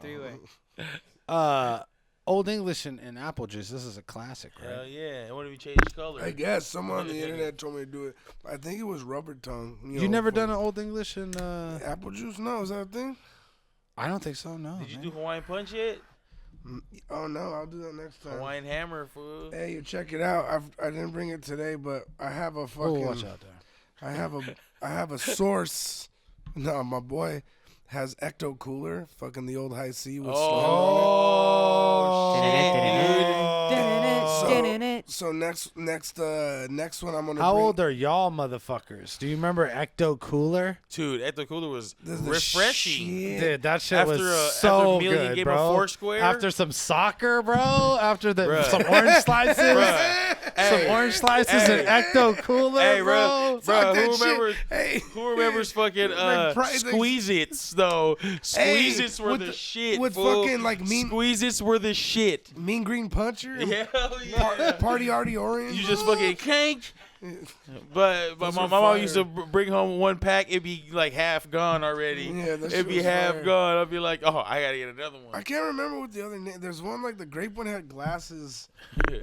Old English and apple juice. This is a classic, right? Hell yeah. What if you change color? I guess someone on the internet told me to do it. I think it was rubber tongue. You never done an Old English and apple juice? No, is that a thing? I don't think so. No. Did you do Hawaiian Punch yet? Oh no, I'll do that next time. Hawaiian Hammer, fool. Hey, you check it out. I didn't bring it today, but I have a Oh, fucking. watch out there. I have a source. No, my boy has Ecto Cooler. Fucking the old high C with So next one I'm gonna. How bring, old are y'all, motherfuckers? Do you remember Ecto Cooler? Dude, Ecto Cooler was This is the refreshing. shit. Dude, that shit After was a so million good, game bro. of Foursquare? After some soccer, bro. After Bruh. some orange slices. Bruh. Some orange slices and Ecto Cooler, Hey, bro. bro, that who shit. remembers? Hey. Who remembers fucking Squeeze-Its though? Squeeze-Its were with the the- shit. with fool. fucking, like, Squeeze-Its were the shit. Mean Green Puncher. Hell yeah. Party Artie Orange. You just fucking can't. But Those my were mom fire. used to bring home one pack. It'd be like half gone already. Yeah, that It'd shit be was half fire. gone. I'd be like, oh, I gotta get another I one. can't remember what the other name. There's one like the grape one had glasses,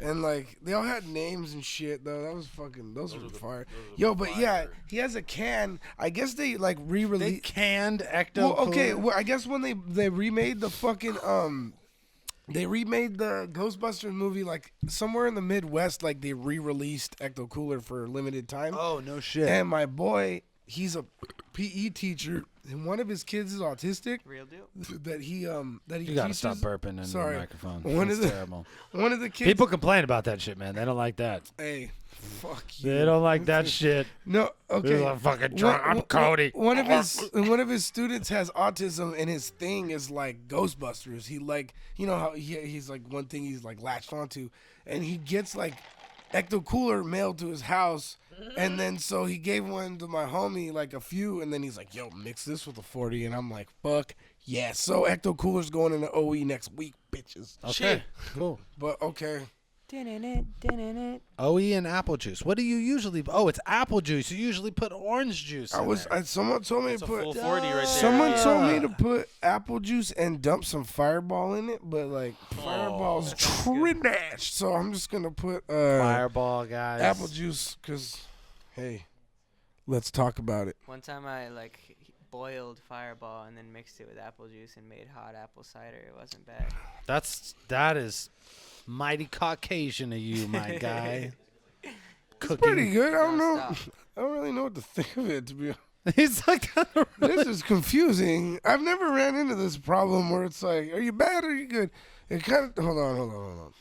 and like they all had names and shit though. That was fucking. Those were fire. Yo, but yeah, he has a can. I guess they like They re-released. canned Ecto Well, Cooler. okay. Well, I guess when they remade the fucking they remade the Ghostbusters movie like somewhere in the Midwest. Like they re-released Ecto Cooler for a limited time. Oh, no shit. And my boy, he's a PE teacher, and one of his kids is autistic. Real deal. That he You teaches. gotta stop burping in Sorry. the microphone. One That's of the- terrible. One of the kids. People complain about that shit, man. They don't like that. Hey, fuck you. They don't like that shit. No, okay. They're like, fucking drunk. I'm Cody. One of his students has autism, and his thing is like Ghostbusters. He like, you know how he's like one thing he's like latched onto, and he gets like Ecto Cooler mailed to his house, and then so he gave one to my homie, like a few, and then he's like, yo, mix this with a 40, and I'm like, fuck yeah. So Ecto Cooler's going into OE next week, bitches. Okay, cool. But okay. OE and apple juice. What do you usually? Oh, it's apple juice. You usually put orange juice. Someone told me It's to a full put 40 right there. Someone told me Yeah. to put apple juice and dump some Fireball in it, but like Fireball's trash. So I'm just gonna put Fireball, guys. apple juice because, hey, let's talk about it. One time I like boiled Fireball and then mixed it with apple juice and made hot apple cider. It wasn't bad. That is mighty Caucasian of you, my guy. Cooking. Pretty good. I don't Don't know. stop. I don't really know what to think of it. To be honest, He's like, this is confusing. I've never ran into this problem where it's like, are you bad or are you good? It kind of hold on.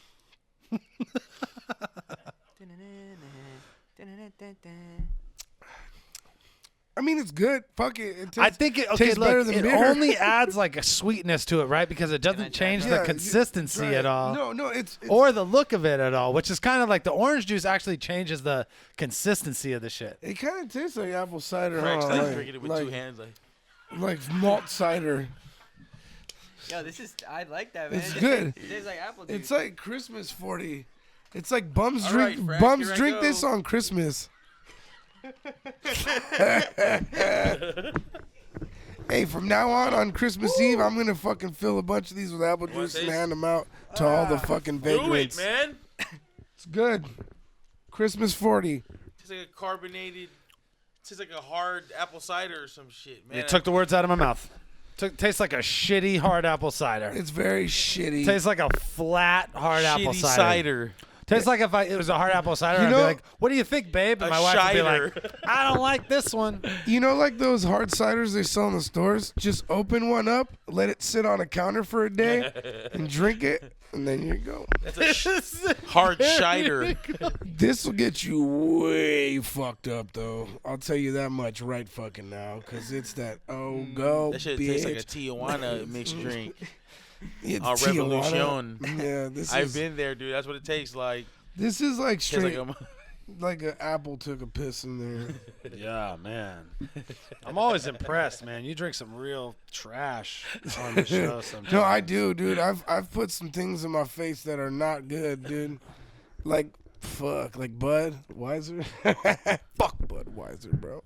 I mean, it's good. Fuck it. It tastes, I think it. Okay, tastes better look, than it beer. only adds like a sweetness to it, right? Because it doesn't change the Yeah, consistency right. at all. No, it's Or the look of it at all, which is kind of like the orange juice actually changes the consistency of the shit. it kind of tastes like apple cider. Frank's huh? like drinking it with two hands. like malt cider. Yo, I like that, man. It's good. It tastes like apple juice. It's like Christmas 40. It's like bums All drink right, Frank, bums here I drink go. this on Christmas. Hey, from now on Christmas Eve, I'm gonna fucking fill a bunch of these with apple wanna juice and taste? hand them out to all the fucking Do it, vagrants. man. It's good. Christmas 40. It's like a carbonated. It's like a hard apple cider or some shit, man. You took the words out of my mouth. Tastes like a shitty hard apple cider. It's very shitty. Tastes like a flat hard apple Shitty cider. Tastes like if it was a hard apple cider, You I'd know- be like, "What do you think, babe?" And A my wife would be cider. like, "I don't like this one." You know, like those hard ciders they sell in the stores? Just open one up, let it sit on a counter for a day, and drink it, and then you go. That's a hard cider. This will get you way fucked up, though. I'll tell you that much right fucking now, because it's that, go, That shit bitch. tastes like a Tijuana mixed drink. It's On Tijuana. Revolution. Yeah, this I've is been there, dude. That's what it takes. Like, this is like tastes straight like like an apple took a piss in there. Yeah, man. I'm always impressed, man. You drink some real trash on the show sometimes. No, I do, dude. I've put some things in my face that are not good, dude. Like like Budweiser. Fuck Budweiser, bro.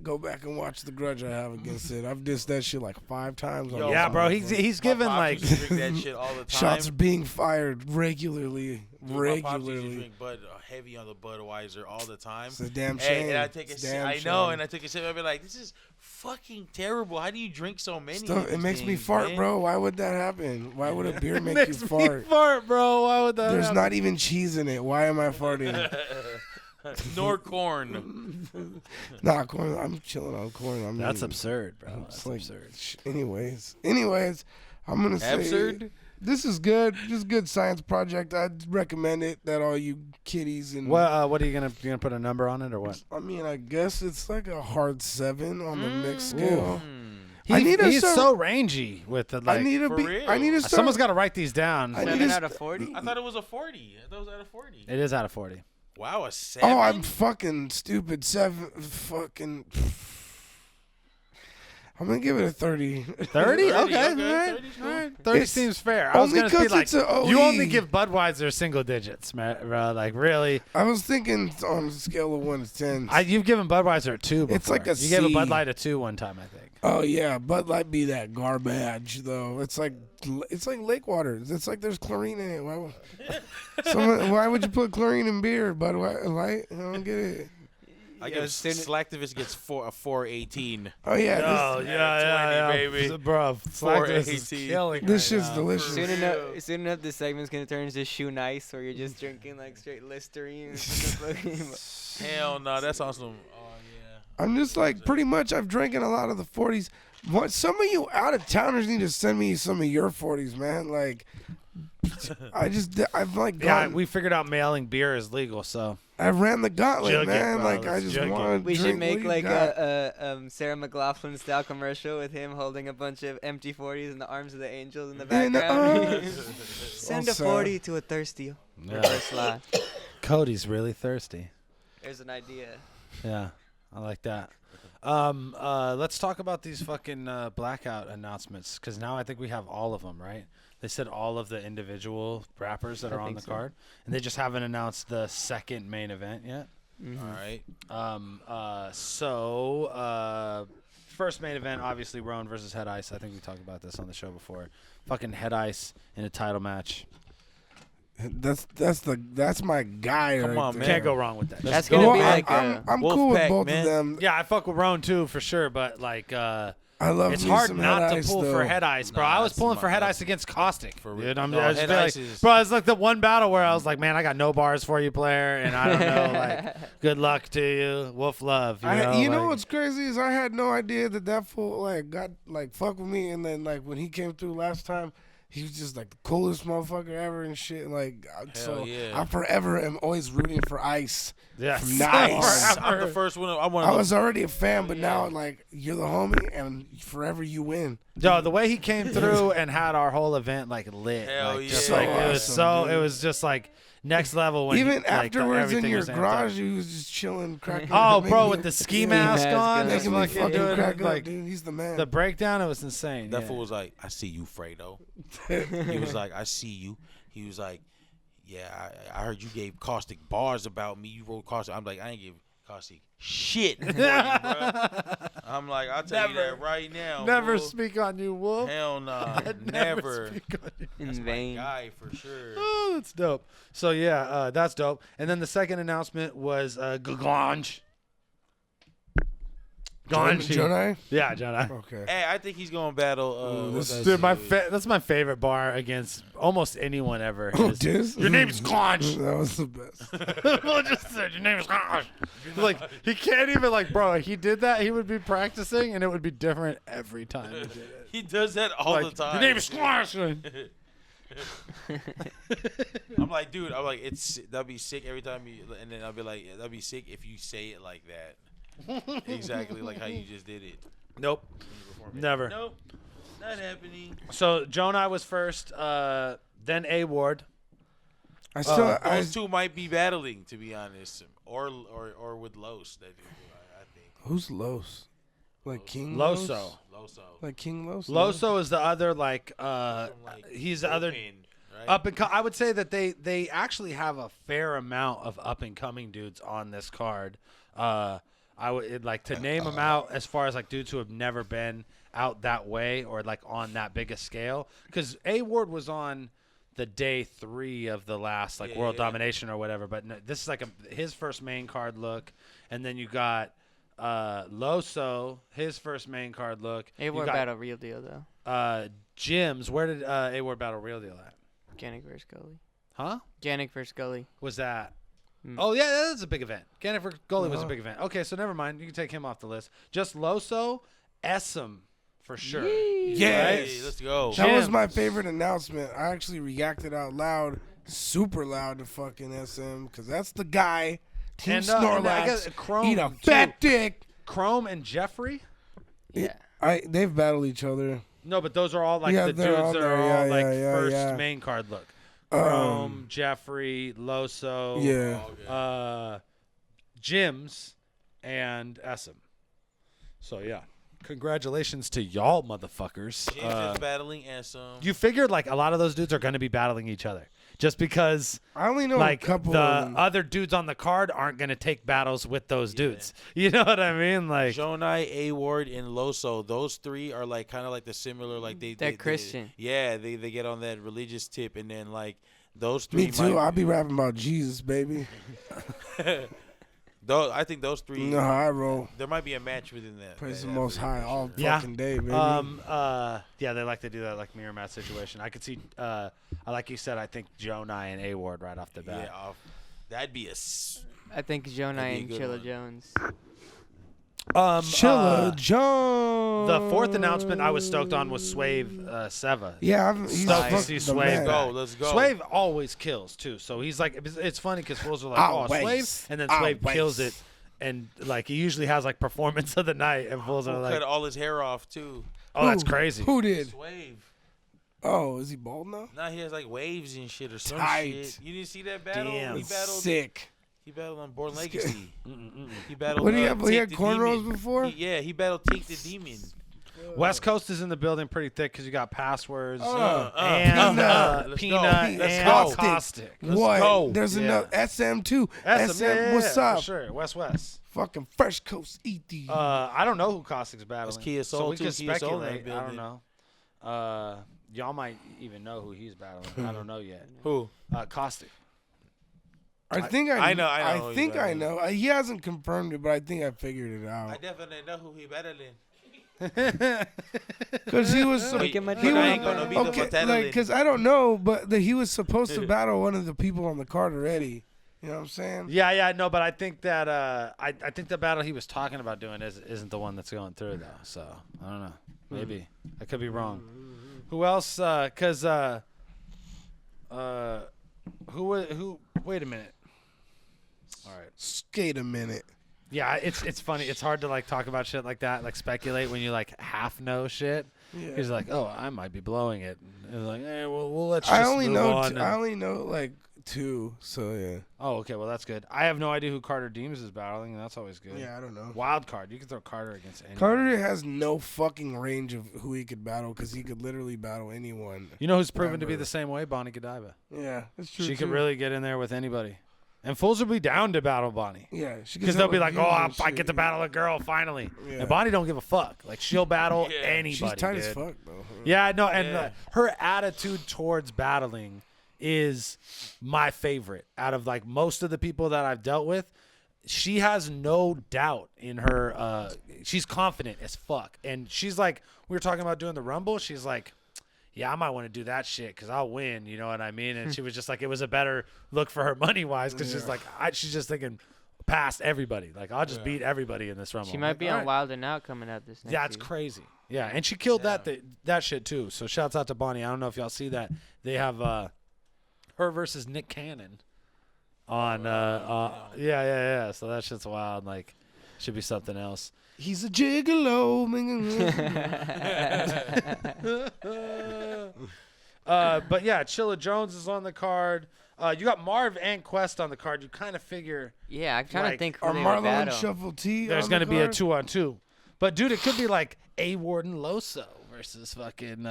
Go back and watch the grudge I have against it. I've dissed that shit like 5 times. Yo, Yeah, bro. He's He's given my like. pops used to drink that shit all the time. shots are being fired regularly. Dude, my pops used to Regularly. drink Bud heavy on the Budweiser all the time. It's a damn shame. And I take a It's sip. damn I know, shame. and I take a sip. I'd be like, "This is fucking terrible. How do you drink so many?" Stuff, of it these makes me things, fart, man? bro. Why would that happen? Why would a beer make you Makes me fart? fart, bro. Why would that? There's happen? not even cheese in it. Why am I farting? Nor corn. Nah, corn. I'm chilling on corn. That's absurd, bro. It's That's like, absurd. Anyways, I'm gonna say Absurd? this is good. Just good science project. I'd recommend it that all you kiddies and What are you gonna put a number on it or what? I mean, I guess it's like a hard 7 on the mixed scale. He, I need a he's start- so rangy with the like. I need to for be. real. I need to start. Someone's got to write these down. I need 7 to out of 40. I thought it was a 40. I thought it was out of 40. It is out of 40. Wow, a 7? Oh, I'm fucking stupid. 7 fucking. I'm gonna give it a 30. 30? 30, Okay. okay, All right. 30 's cool. All right. 30 It's seems fair. I was only going to be 'cause like, it's a OE. you only give Budweiser single digits, man, bro. Like, really? I was thinking on a scale of 1 to 10. You've given Budweiser a 2 before. It's like a You gave a C. Bud Light a 2 one time, I think. Oh yeah, Bud Light be that garbage though. It's like lake water. It's like there's chlorine in it. Why would you put chlorine in beer, Bud Light? I don't get it. I guess Slacktivist gets a 418. Oh yeah, Oh, yeah, 20, baby. Bro, Slacktivist is 418. killing this right shit's now. delicious. Soon enough, this segment's gonna turn into Shoe Nice, where you're just drinking like straight Listerine. Hell no, that's awesome. Oh yeah. I'm just like pretty much. I've drinking a lot of the 40s. Some of you out of towners need to send me some of your 40s, man. Like, I've like Yeah, gone. we figured out mailing beer is legal, so. I ran the gauntlet, Jug it, man. bro. Like I Let's just jug it. want to We should make like a. a Sarah McLaughlin style commercial with him holding a bunch of empty 40s in the arms of the angels in the In the background. arms. Send Well a said. 40 to a thirsty. Yeah. Reverse lie. Cody's really thirsty. There's an idea. Yeah, I like that. Let's talk about these fucking blackout announcements, because now I think we have all of them, right? They said all of the individual rappers that I are on think the so. card, and they just haven't announced the second main event yet. All right. First main event, obviously Roan versus Head Ice. I think we talked about this on the show before. Fucking Head Ice in a title match. That's my guy. Come right on, there. man. Can't go wrong with that. That's shit. gonna Well, be like I'm Wolf cool with Pack, both man. of them. Yeah, I fuck with Roan too for sure, but like I love it's me hard some not Head to Ice, pull though. for Head Ice, bro. Nah, I was that's pulling my- for Head that's- Ice against Caustic, for dude. real. I'm No, just Head be Ice like, is- bro, it's like the one battle where I was like, man, I got no bars for you, player, and I don't know, like, good luck to you, wolf love. You know like- what's crazy is I had no idea that fool like got like fuck with me, and then like when he came through last time, he was just like the coolest motherfucker ever and shit. Like so, yeah. I forever am always rooting for Ice. Yes. Nice. I'm the first one. I'm one I of was the, already a fan, but now like you're the homie, and forever you win. Yo, the way he came through and had our whole event like lit, Hell like, yeah. just So like it was awesome, so, dude. it was just like next level. When Even he, like, afterwards in everything your was amped up. garage, you was just chilling, cracking. Oh, making bro, me- with the ski Ski mask mask on, on. just making me fucking fucking doing crack up, like dude. He's the man. the breakdown. It was insane. that yeah. fool was like, I see you, Fredo. He was like, I see you. He was like, yeah, I heard you gave Caustic bars about me. You wrote Caustic. I'm like, I ain't give Caustic shit for you, bro. I'm like, I'll tell you that right now. Never fool. speak on you, wolf. Hell nah. I'd Never. speak on you. In That's my vain. guy for sure. Oh, that's dope. So yeah, that's dope. And then the second announcement was Glange. Jonai? Yeah, Jonai. Okay. Hey, I think he's gonna battle. Ooh, what's this- that Dude, shit? that's my favorite bar against almost anyone ever. Oh, is, this? Your name is Glange. That was the best. Well, just said your name is Glange. Like he can't even like, bro. He did that. He would be practicing, and it would be different every time he did it. He does that all Like, the time. Your name is Glange. I'm like, dude. I'm like, that'd be sick every time you. And then I'll be like, that'd be sick if you say it like that. Exactly like how you just did it. Nope. when you perform it. Never. Nope. Not happening. So Jonai was first, then A Ward. I still. Those two might be battling, to be honest, or with Los. I think. Who's Los? Like King Loso. Loso. Like King Los. Loso is the other he's the other Right? up and I would say that they actually have a fair amount of up and coming dudes on this card. I would like to name them out as far as like dudes who have never been out that way or like on that big a scale. Because A Ward was on the day 3 of the last like World Domination or whatever, but no, this is like his first main card look, and then you got Loso, his first main card look. A Ward battle real deal though. Jim's. Where did A Ward battle real deal at? Ganik versus Gully. Huh? Ganik versus Gully. Was that? Oh yeah, that is a big event. Ganik versus Gully was a big event. Okay, so never mind. You can take him off the list. Just Loso, Essam for sure. Yes. Hey, let's go. That was my favorite announcement. I actually reacted out loud, super loud to fucking SM, because that's the guy. Team And I guess Snorlax. Chrome Eat a too. fat dick. Chrome and Jeffrey. Yeah. They've battled each other. No, but those are all like the they're all dudes that are there. all Yeah, like yeah, first yeah. main card look. Chrome, Jeffrey, Loso, Jims, and Essam. So yeah, congratulations to y'all, motherfuckers. James is battling SM. You figured like a lot of those dudes are going to be battling each other, just because I only know like a couple the of them. other dudes on the card aren't going to take battles with those dudes. You know what I mean? Like Jonai, A Ward, and Loso. Those three are like kind of like the similar, like They're Christian. They get on that religious tip, and then like those three. Me too. I'll be rapping about Jesus, baby. I think those three. You know how I roll. There might be a match within that. Praise the that Most really High for all sure. fucking day, baby. yeah, they like to do that like mirror match situation. I could see, like you said, I think Jonai and A Ward right off the bat. Yeah, that'd be I think That'd be Jonai a and good Chilla one. Jones. Chilla Jones. The fourth announcement I was stoked on was Swave Seva. Yeah, he's Stoked to fucking see the Swave man. back. Let's go. Swave always kills too, so he's like, it's funny because fools are like, Always. Swave, and then Swave Always. kills it, and like he usually has like performance of the night, and fools are like, cut all his hair off too. oh, that's crazy. Who did? Swave. Oh, is he bald now? Now he has like waves and shit or some Tight. shit. You didn't see that battle? Damn. He battled. Sick. He battled on Born Legacy. He battled. What do you have? He Take had the cornrows Demon. before? He battled Take the Demon. West Coast is in the building pretty thick because you got Passwords Peanut. and Let's Peanut go. and Let's go. Caustic. What? go. There's Yeah. another SM too. SM, yeah, what's yeah, up? For sure, West. Fucking Fresh Coast ED. I don't know who Caustic's battling. That's Kia so Soul we too. could Kia Soul in that speculate. I don't building. know. Y'all might even know who he's battling. I don't know yet. Who? I Caustic. think I know I who think he's I battling. know. He hasn't confirmed it, but I think I figured it I out. definitely know who he battling. Because he was. Making my he dream was ain't gonna be the okay. battling. Like, because I don't know, but he was supposed to battle one of the people on the card already. You know what I'm saying? Yeah, no, but I think that I think the battle he was talking about doing isn't the one that's going through though. So I don't know. Maybe I could be wrong. Who else? Cause who? Wait a minute. All right. Skate a minute. Yeah, it's funny. It's hard to like talk about shit like that, like speculate when you like half know shit. Yeah. He's like, oh, I might be blowing it. And it's like, we'll let you I just only move know. on T- and- I only know like 2. So yeah. Oh, okay. Well, that's good. I have no idea who Carter Deems is battling, and that's always good. Yeah, I don't know. Wild card. You can throw Carter against anyone. Carter has no fucking range of who he could battle because he could literally battle anyone. You know who's proven to be Ever. the same way? Bonnie Godiva. Yeah, that's true. She too. could really get in there with anybody. And fools will be down to battle Bonnie. Yeah, she Because could they'll tell be with like, oh, views and I get to shit. battle a girl finally. Yeah. And Bonnie don't give a fuck. Like, she'll battle anybody. She's tight dude. as fuck though. Yeah, no, and Yeah. her attitude towards battling is my favorite out of like most of the people that I've dealt with. She has no doubt in her. She's confident as fuck, and she's like, we were talking about doing the Rumble. She's like, yeah, I might want to do that shit because I'll win. You know what I mean? And she was just like, it was a better look for her money wise because she's like, she's just thinking past everybody. Like, I'll just beat everybody in this Rumble. She I'm might like, be all on right. Wild and Out coming out this next Yeah, it's year. crazy. Yeah, and she killed that shit too. So shouts out to Bonnie. I don't know if y'all see that. They have her versus Nick Cannon on yeah. So that shit's wild. Like Should be something else. He's a gigolo. But yeah, Chilla Jones is on the card. You got Marv and Quest on the card. You kind of figure Yeah, I'm trying to think who Are they would Marlon and battle. Shuffle T there's going to be a 2-on-2. But dude, it could be like A Ward and Loso versus fucking. You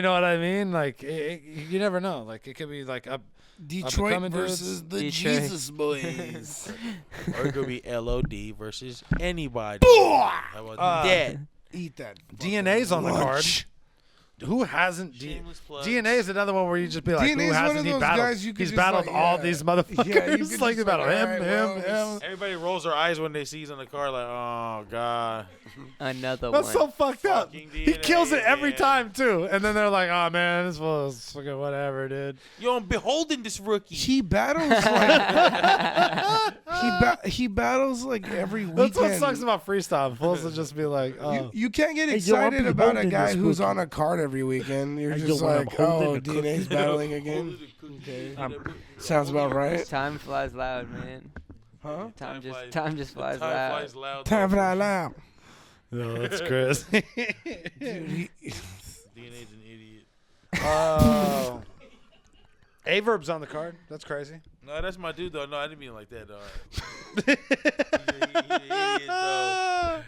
know what I mean? Like you never know. Like it could be like a Detroit up-and-coming versus dudes. the Detroit. Jesus Boys. Or it could be LOD versus anybody. How about that? Eat that. DNA's on the card. lunch. Who hasn't? Shameless plugs. DNA is another one where you just be like, DNA who is one hasn't of he those battled? guys you could He's just battled like, all yeah. these Yeah, you motherfuckers. could like just they battled like, him, alright, well, him. Everybody rolls their eyes when they see he's on the car, like, oh god. Another That's one. so fucked up. Fucking He kills it DNA, every man. time too, and then they're like, "Oh man, this was fucking whatever, dude." Yo, I'm beholding this rookie. He battles like he battles like every weekend. That's what sucks about freestyle. Fools will just be like, "Oh, You can't get Hey, yo, I'm excited about a beholding guy this who's rookie. on a card every weekend. You're Hey, just yo, when I'm like, holding oh, the cookie. DNA's battling again. Okay. Sounds about right. Time flies loud, man. Huh? Time flies- just flies Time loud. flies loud. Time for that loud. no, that's Chris." Dude, DNA's an idiot. Oh, Averb's on the card. That's crazy. No, that's my dude though. No, I didn't mean it like that, dog. He's an idiot, dog.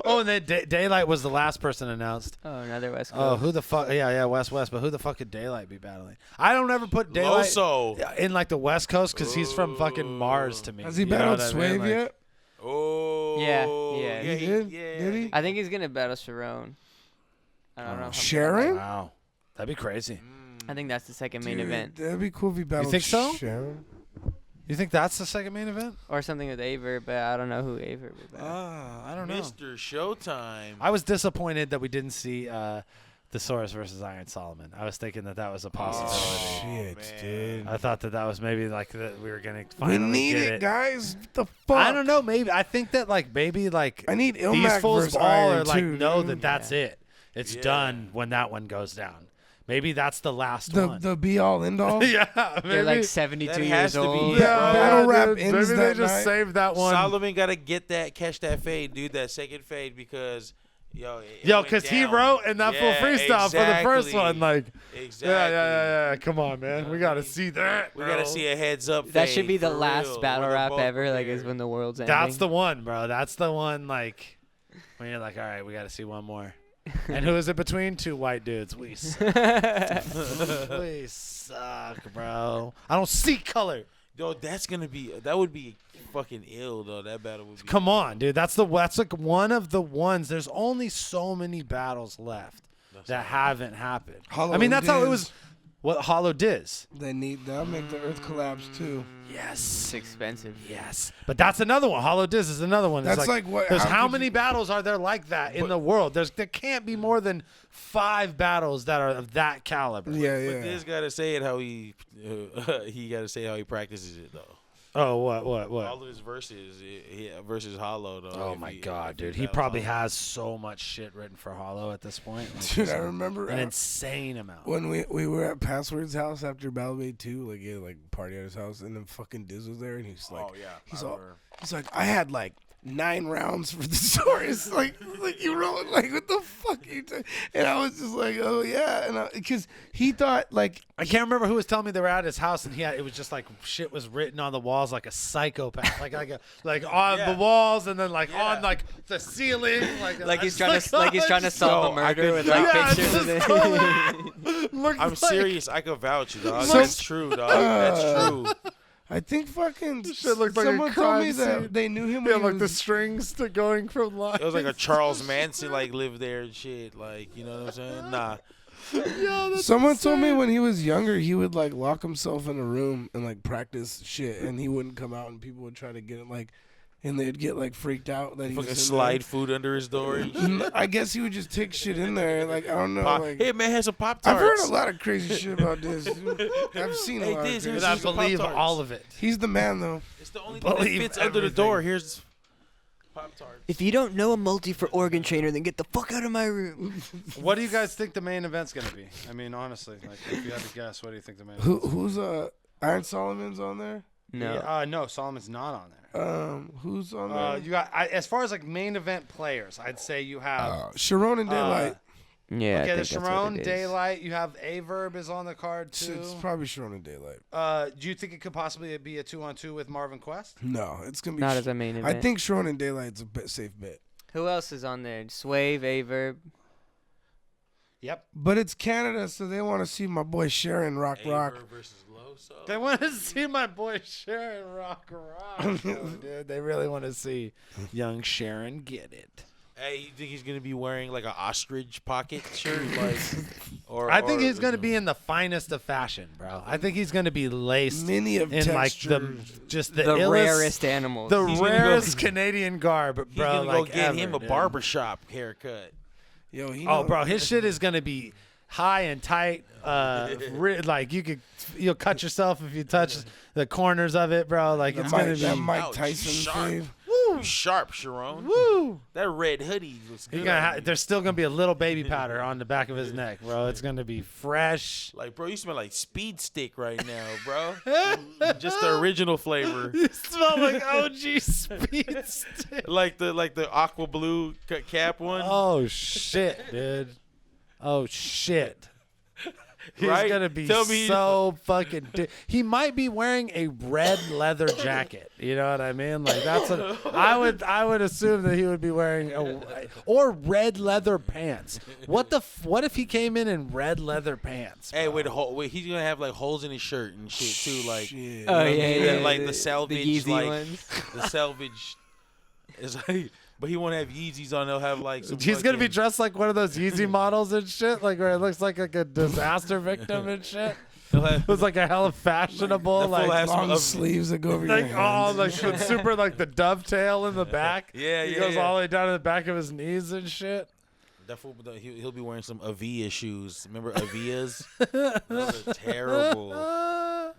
Oh, and then Daylight was the last person announced. Oh, another West Coast. Oh, who the fuck? Yeah, West. But who the fuck could Daylight be battling? I don't ever put Daylight Loso. in like the West Coast because he's from fucking Mars to me. has he You know battled what I mean? Swave Like, yet? Oh. Yeah, he did? Yeah. Did he? I think he's gonna battle Sharon. I don't know. Sharon? Wow, that'd be crazy. I think that's the second main Dude, event, That'd be cool if he battled think so? Sharon. You think that's the second main event? or something with Aver, but I don't know who Aver would battle. I don't know. Mr. Showtime. I was disappointed that we didn't see Thesaurus versus Iron Solomon. I was thinking that was a possibility. Shit, man. dude. I thought that was maybe like that we were gonna We finally need get it, guys. What the fuck? I don't know. Maybe I think that like maybe like I need these Ilmac fools versus all Iron are like too, know dude. that that's it. It's Yeah. done when that one goes down. Maybe that's the last the one. the be all end all. yeah, maybe. They're like That 72 has years to be old. it, yeah, bro. Battle rap dude. ends Maybe they that just night. saved that one. Solomon gotta catch that fade, dude. That second fade because it Yo, went because he down. wrote in that full Yeah, freestyle for the first exactly. one. Like, Exactly. yeah. Come on, man. We gotta see that. We gotta bro. see a heads up. That should fade, be the for last real, battle where they're rap both ever. Like, is prepared. when the world's ending. That's the one, bro. That's the one. Like, when you're like, all right, we gotta see one more. And who is it between? Two white dudes. We suck. We suck, bro. I don't see color. Yo, that would be fucking ill though. That battle would be. Come on, dude. That's like one of the ones. There's only so many battles left that haven't happened. Hollow I mean, that's how it Diz. was. What Hollow Diz? That'll make the earth collapse too. Yes. It's expensive. Yes, but that's another one. Hollow Diz is another one. It's That's like what- There's how how could many you- battles are there like that in the world? There can't be more than 5 battles that are of that caliber. Yeah, But yeah. this gotta say it how he gotta say how he practices it though. Oh, what? All of his verses versus Hollow though. Oh if my he- God, if dude. He battles probably Hollow. has so much shit written for Hollow at this point. Like, Dude, just I remember an insane amount. when we were at Password's house after Battle Bay 2, like he had like party at his house, and then fucking Diz was there, and he's like, Oh yeah. he's I all, remember. he's like, I had like 9 rounds for the Saurus. like you wrote, like, what the fuck are you doing? And I was just like, oh yeah, and because he thought like I can't remember who was telling me they were at his house, and it was just like shit was written on the walls like a psychopath, like on Yeah. the walls, and then like Yeah. on like the ceiling, Like he's trying to solve a I murder could- with like Yeah, pictures it's of just it. Looks I'm like- serious. I could vouch, dog. So- That's true, dog. That's true. I think fucking shit looked like a someone told me crime that scene. they knew him. Yeah, when he like the was, strings to going from line. It was like a Charles Manson like lived there and shit. Like, you know what I'm saying? Nah. someone told me when he was younger, he would like lock himself in a room and like practice shit, and he wouldn't come out, and people would try to get it like, and they'd get like freaked out that he Fucking was in slide food under his door. there. I guess he would just take shit in there. Like I don't know. Like, Hey man, have some Pop I've Tarts. heard a lot of crazy shit about this. I've seen a Hey, lot. Diz, Of here's And I crazy some believe Pop-Tarts. all of it. He's the man though. It's the only thing that Believe fits under the everything. door. Here's Pop Tarts. If you don't know a multi for organ trainer, then get the fuck out of my room. What do you guys think the main event's gonna be? I mean, honestly, like if you had to guess, what do you think the main? Who's Iron Solomon's on there? No. No, Solomon's not on there. Who's on there? You got as far as like main event players, I'd say you have Sharon and Daylight. Yeah. okay, I there's think that's what Sharon, it is. Daylight. You have Averb is on the card too. It's probably Sharon and Daylight. Do you think it could possibly be a 2-on-2 with Marvin Quest? No, it's gonna be Not as a main event. I think Sharon and Daylight's a safe bet. Who else is on there? Swave, Averb. Yep. But it's Canada, so they want to see my boy Sharon rock. versus Loso. They want to see my boy Sharon rock. Dude, they really want to see young Sharon get it. Hey, you think he's gonna be wearing like an ostrich pocket shirt, like? Or I think he's going to be in the finest of fashion, bro. I think he's going to be laced Many of in like the textures. just The illest- rarest animals. the He's gonna rarest Canadian garb, bro. He's gonna like go get ever, him a dude. barbershop haircut. Yo, he Oh, know- bro, his shit is gonna be high and tight. Like you'll cut yourself if you touch the corners of it, bro. Like it's gonna that be. Mike Ouch, Tyson sharp. fave. You sharp, Sharon. Woo! That red hoodie was You're good. gonna there's still gonna be a little baby powder on the back of his neck, bro. It's gonna be fresh. Like, bro, you smell like speed stick right now, bro. Just the original flavor. You smell like OG speed stick. like the aqua blue cap one. Oh shit, dude. Oh shit. He's Right? gonna be Tell me- so fucking. He might be wearing a red leather jacket. You know what I mean? Like that's what I would assume that he would be wearing or red leather pants. What if he came in red leather pants? Hey, bro? wait, he's gonna have like holes in his shirt and shit too, like. Shit. Oh, you know what I yeah, mean? yeah. Like the salvage, the Yeezy like ones. the salvage. Is like, but he won't have Yeezys on. He'll have like some. He's gonna be fucking- dressed like one of those Yeezy models and shit, like where it looks like a disaster victim and shit. He'll have, It was like a hella fashionable, the full like ass Long of- sleeves that go over your like all hands. like with super like the dovetail in the back. Yeah, he yeah, goes yeah. all the way down to the back of his knees and shit. That fool, he'll be wearing some Avia shoes. Remember Avias? Those are terrible.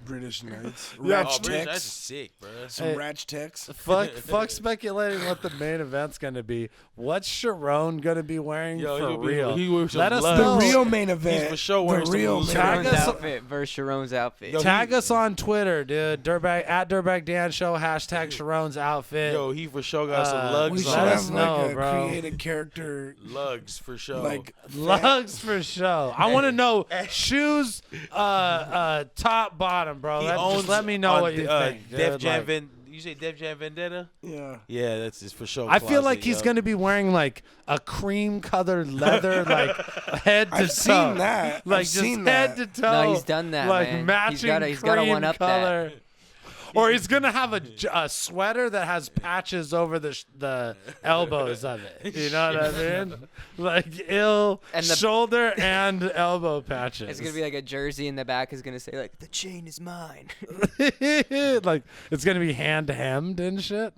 British Knights. Yeah, Ratch Oh, British, that's Techs. sick, bro. Some Hey. Ratch Techs. Fuck speculating what the main event's gonna be. What's Sharon gonna be wearing Yo, for he'll be- real? he wears some Let us lugs. know. The real main event. He's for sure wearing the some real loose main Tag Sharon's us- event. outfit versus Sharon's outfit. Yo, Tag us on Twitter, dude. Dirtbag at Dirtbag Dan Show. Hashtag Sharon's outfit. Yo, he for sure got some we We lugs should let on. us have know, like a bro. creative character, Lugs for sure. like Lugs for show. I want to know shoes, top, bottom, bro. he Just owns let me know on what you think. Def dude. Jam Like, you say Def Jam Vendetta? yeah. Yeah, that's just for sure. I feel like closet, he's yo. gonna be wearing like a cream-colored leather, like head to toe. I've seen that. Like I've just seen head that. to toe. No, he's done that, Like man. matching He's gotta cream one-up that. color. Or he's gonna have a sweater that has patches over the elbows of it. You know what I mean? Like And the- shoulder and elbow patches. It's gonna be like a jersey in the back is gonna say like the chain is mine. like it's gonna be hand hemmed and shit.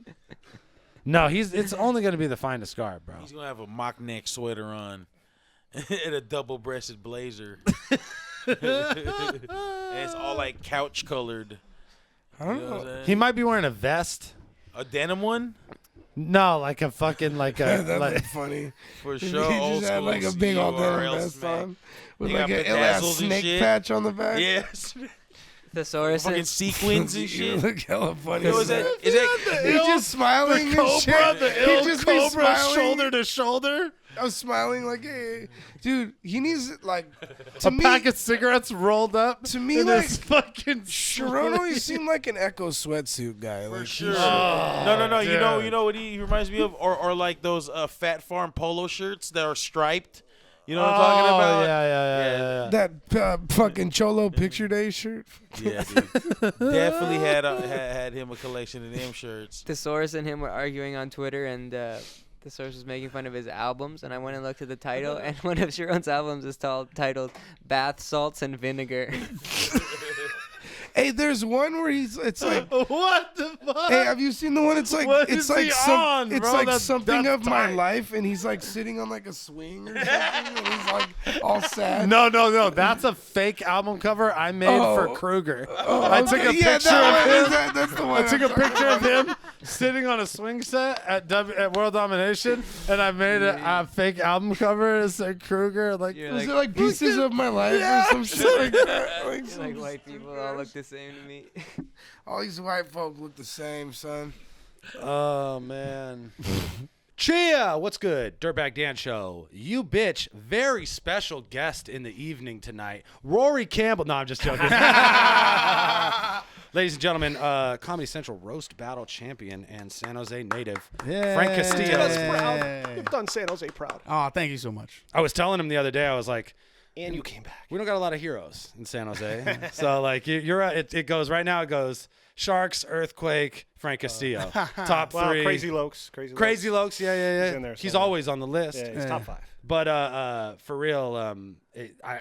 No, it's only gonna be the finest garb, bro. He's gonna have a mock neck sweater on and a double breasted blazer. And it's all like couch colored. I You don't know what I'm know. saying? He might be wearing a vest. A denim one? No, like a fucking like a That'd like, be funny. For If sure. he Old just had school like a big old denim CURL vest smack. on with They like got an ill ass bedazzles and snake shit. patch on the back. Yes. Thesaurus. Fucking sequins and You shit. look hella funny. Yo, is that He just smiling and shit. the He just be cobra smiling. shoulder to shoulder. I'm smiling like, hey, dude. He needs like A to me. pack of cigarettes rolled up. To me, in like, his fucking Sharon always sleeve. seemed like an Echo sweatsuit guy. For Like, sure. Oh, No. You know dude. what he reminds me of? Or like those Fat Farm polo shirts that are striped. You know what I'm talking about? Yeah. that fucking Cholo Picture Day shirt. Yeah, dude. Definitely had him a collection of them shirts. Thesaurus and him were arguing on Twitter, and Thesaurus was making fun of his albums. And I went and looked at the title, and one of Sharon's albums is titled "Bath Salts and Vinegar." Hey, there's one where it's like, What the fuck? hey, have you seen the one? It's like, What it's is like he some, on, it's bro? like That's something of my tight. life, and he's like sitting on like a swing or something, and he's like all sad. No. That's a fake album cover I made for Oh. Kruger. Oh, I took a okay, yeah, picture that of one, him. that's the one. I took a picture of him sitting on a swing set at World Domination, and I made a fake album cover. It said Kruger. Like, You're Was it like Pieces of My Life or some shit like that? like white people all look the same to me. All these white folk look the same, son. Oh man. Chia, what's good? Dirtbag Dan Show. You bitch, very special guest in the evening tonight. Rory Campbell. No, I'm just joking. Ladies and gentlemen, Comedy Central roast battle champion and San Jose native, Frank Castillo. That's proud. You've done San Jose proud. Oh, thank you so much. I was telling him the other day, I was like, And you came back. we don't got a lot of heroes in San Jose. So like it goes right now. It goes Sharks, Earthquake, Frank Castillo, top Wow, three. Crazy Lokes. Crazy Lokes, yeah. He's in there He's somewhere. always on the list. Yeah, he's top 5. But for real,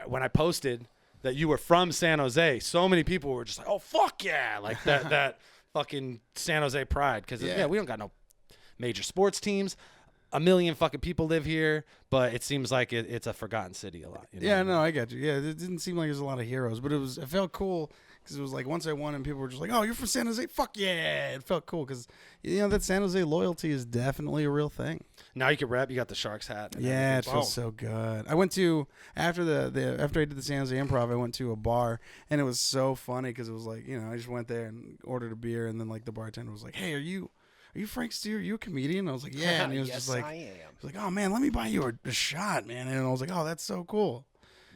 when I posted that you were from San Jose, so many people were just like, "Oh fuck yeah!" Like that fucking San Jose pride. Because yeah, we don't got no major sports teams. A million fucking people live here, but it seems like it's a forgotten city a lot. You know Yeah, what I mean? no, I got you. Yeah, it didn't seem like there's a lot of heroes, but it felt cool because it was like once I won and people were just like, "Oh, you're from San Jose? Fuck yeah!" It felt cool because that San Jose loyalty is definitely a real thing. Now you can rap. You got the Sharks hat. and Yeah, it everything. feels so good. I went to after after I did the San Jose Improv, I went to a bar and it was so funny because it was like I just went there and ordered a beer and then like the bartender was like, "Hey, are you Frank Steer? Are you a comedian?" And I was like, "Yeah," and he was just like, I am. he was like, "Oh man, let me buy you a shot, man." And I was like, "Oh, that's so cool."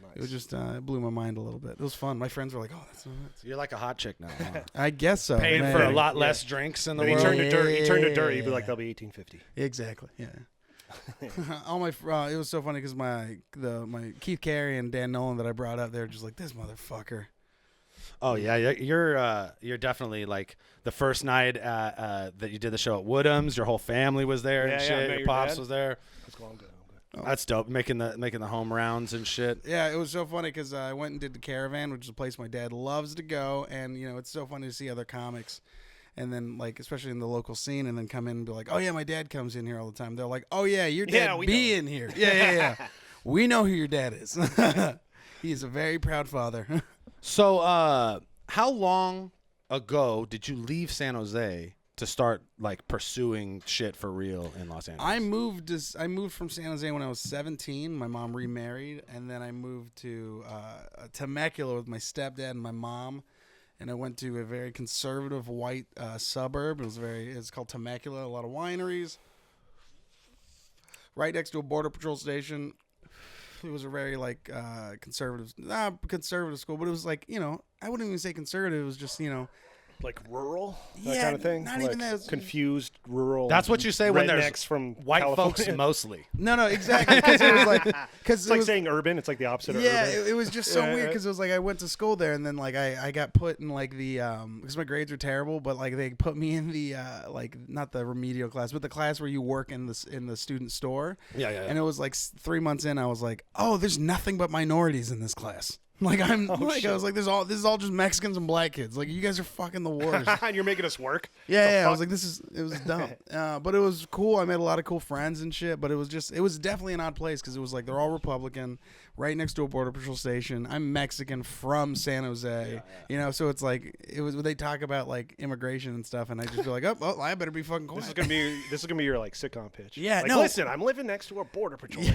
Nice. It was just it blew my mind a little bit. It was fun. My friends were like, "Oh, that's so nuts." You're like a hot chick now. Huh? I guess so. Paying man. for a lot less drinks in the He world. turned to dirt. He turned to Yeah. dirt. He'd be like, "That'll be 1850." Exactly. Yeah. All my it was so funny because my Keith Carey and Dan Nolan that I brought up, they were just like, "This motherfucker." Oh yeah, you're definitely like the first night that you did the show at Woodham's. Your whole family was there and Yeah, shit. I met Your your pops dad. was there. Let's go. I'm good. That's dope. Making the home rounds and shit. Yeah, it was so funny because I went and did the Caravan, which is a place my dad loves to go, and it's so funny to see other comics, and then like especially in the local scene, and then come in and be like, "Oh yeah, my dad comes in here all the time." They're like, "Oh yeah, your dad we be know. in here." Yeah. We know who your dad is. He is a very proud father. So, how long ago did you leave San Jose to start like pursuing shit for real in Los Angeles? I moved from San Jose when I was 17. My mom remarried, and then I moved to Temecula with my stepdad and my mom. And I went to a very conservative white suburb. It's called Temecula. A lot of wineries. Right next to a border patrol station. It was a very like conservative school, but it was like I wouldn't even say conservative. It was just Like rural, that Yeah, kind of thing. not like even that. It was- confused rural. That's what you say when there's rednecks from white California. folks mostly. no exactly because it was like It's like saying urban. It's like the opposite of yeah, urban. it was just so Yeah, weird yeah. because it was like I went to school there and then like I got put in like the because my grades were terrible, but like they put me in the like not the remedial class, but the class where you work in the student store. Yeah. And it was like 3 months in, I was like, oh, there's nothing but minorities in this class. Like I was like, this is all just Mexicans and black kids. Like you guys are fucking the worst. And you're making us work. Yeah, I was like, it was dumb. But it was cool. I made a lot of cool friends and shit. But it was definitely an odd place because it was like they're all Republican, right next to a border patrol station. I'm Mexican from San Jose, so it's like they talk about like immigration and stuff, and I just feel like, oh, I better be fucking quiet. This is gonna be your like sitcom pitch. Yeah, like, no. listen, I'm living next to a border patrol.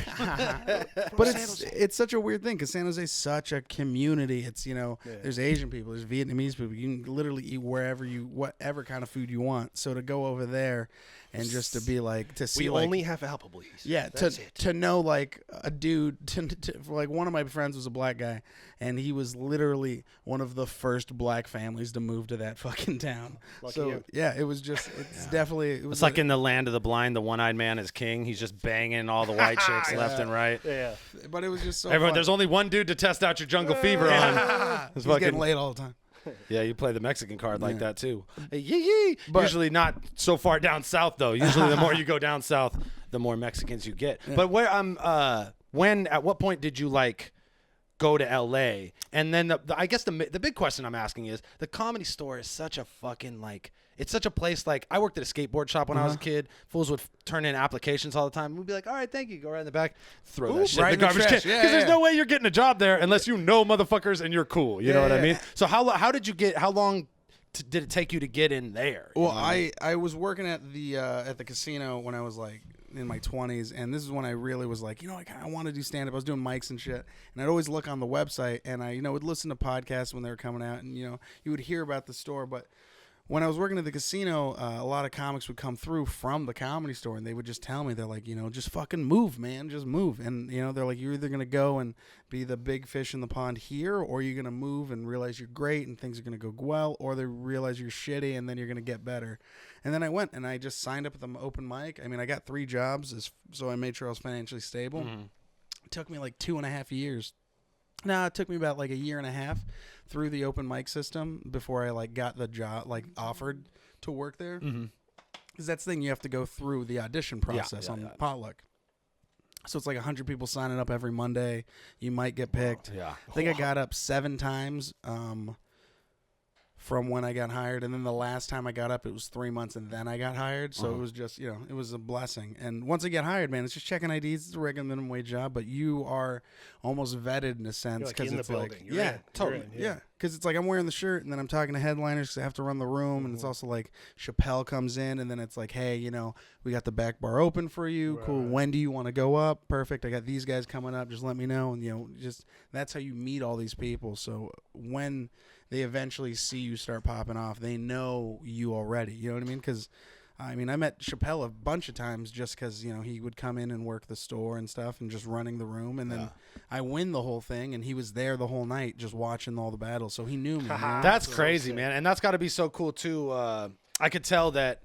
But it's such a weird thing because San Jose is such a community. It's there's Asian people, there's Vietnamese people. You can literally eat whatever kind of food you want. So to go over there and just to be like to see We like, only have Applebee's. yeah, That's it. to know like a dude, like one of my friends was a black guy, and he was literally one of the first black families to move to that fucking town. Lucky So you. yeah, it was just definitely it was It's like in the land of the blind, the one-eyed man is king. He's just banging all the white chicks left and right. Yeah. but it was just so Everyone, fun. there's only one dude to test out your jungle fever on. He's getting laid all the time. Yeah, you play the Mexican card like that too. But- Usually not so far down south though. Usually the more you go down south, the more Mexicans you get. But where at what point did you like go to LA? And then I guess the big question I'm asking is the Comedy Store is such a fucking like it's such a place. Like I worked at a skateboard shop when I was a kid. Fools would turn in applications all the time. We'd be like, all right, thank you. Go right in the back, throw that shit right in the in the garbage can. trash. Yeah, Because there's yeah. no way you're getting a job there unless you know motherfuckers and you're cool. You know what I yeah. mean? So how did you get? How long did it take you to get in there? Well, I was working at the casino when I was like in my 20s, and this is when I really was like, I kind of want to do stand up. I was doing mics and shit, and I'd always look on the website, and I would listen to podcasts when they were coming out, and you would hear about the store. But when I was working at the casino, a lot of comics would come through from the Comedy Store, and they would just tell me, they're like, just fucking move, man, just move. And they're like, you're either gonna go and be the big fish in the pond here, or you're gonna move and realize you're great and things are gonna go well, or they realize you're shitty and then you're gonna get better. And then I went and I just signed up at the open mic. I mean, I got 3 jobs, so I made sure I was financially stable. It took me like 2.5 years. No, it took me about like a year and a half through the open mic system before I like got the job, like offered to work there. Because that's the thing, you have to go through the audition process on Potluck. So it's like 100 people signing up every Monday. You might get picked. I think I got up 7 times from when I got hired, and then the last time I got up, it was 3 months, and then I got hired. So it was just, it was a blessing. And once I get hired, man, it's just checking IDs. It's a regular minimum wage job, but you are almost vetted in a sense because it's like, totally, because it's like I'm wearing the shirt, and then I'm talking to headliners because I have to run the room, and it's also like Chappelle comes in, and then it's like, hey, we got the back bar open for you. Cool. When do you want to go up? Perfect. I got these guys coming up. Just let me know, and just that's how you meet all these people. So when they eventually see you start popping off, they know you already. You know what I mean? Because, I met Chappelle a bunch of times just because, he would come in and work the store and stuff and just running the room. And then I win the whole thing, and he was there the whole night just watching all the battles. So he knew me. That's crazy, man. And that's got to be so cool, too. I could tell that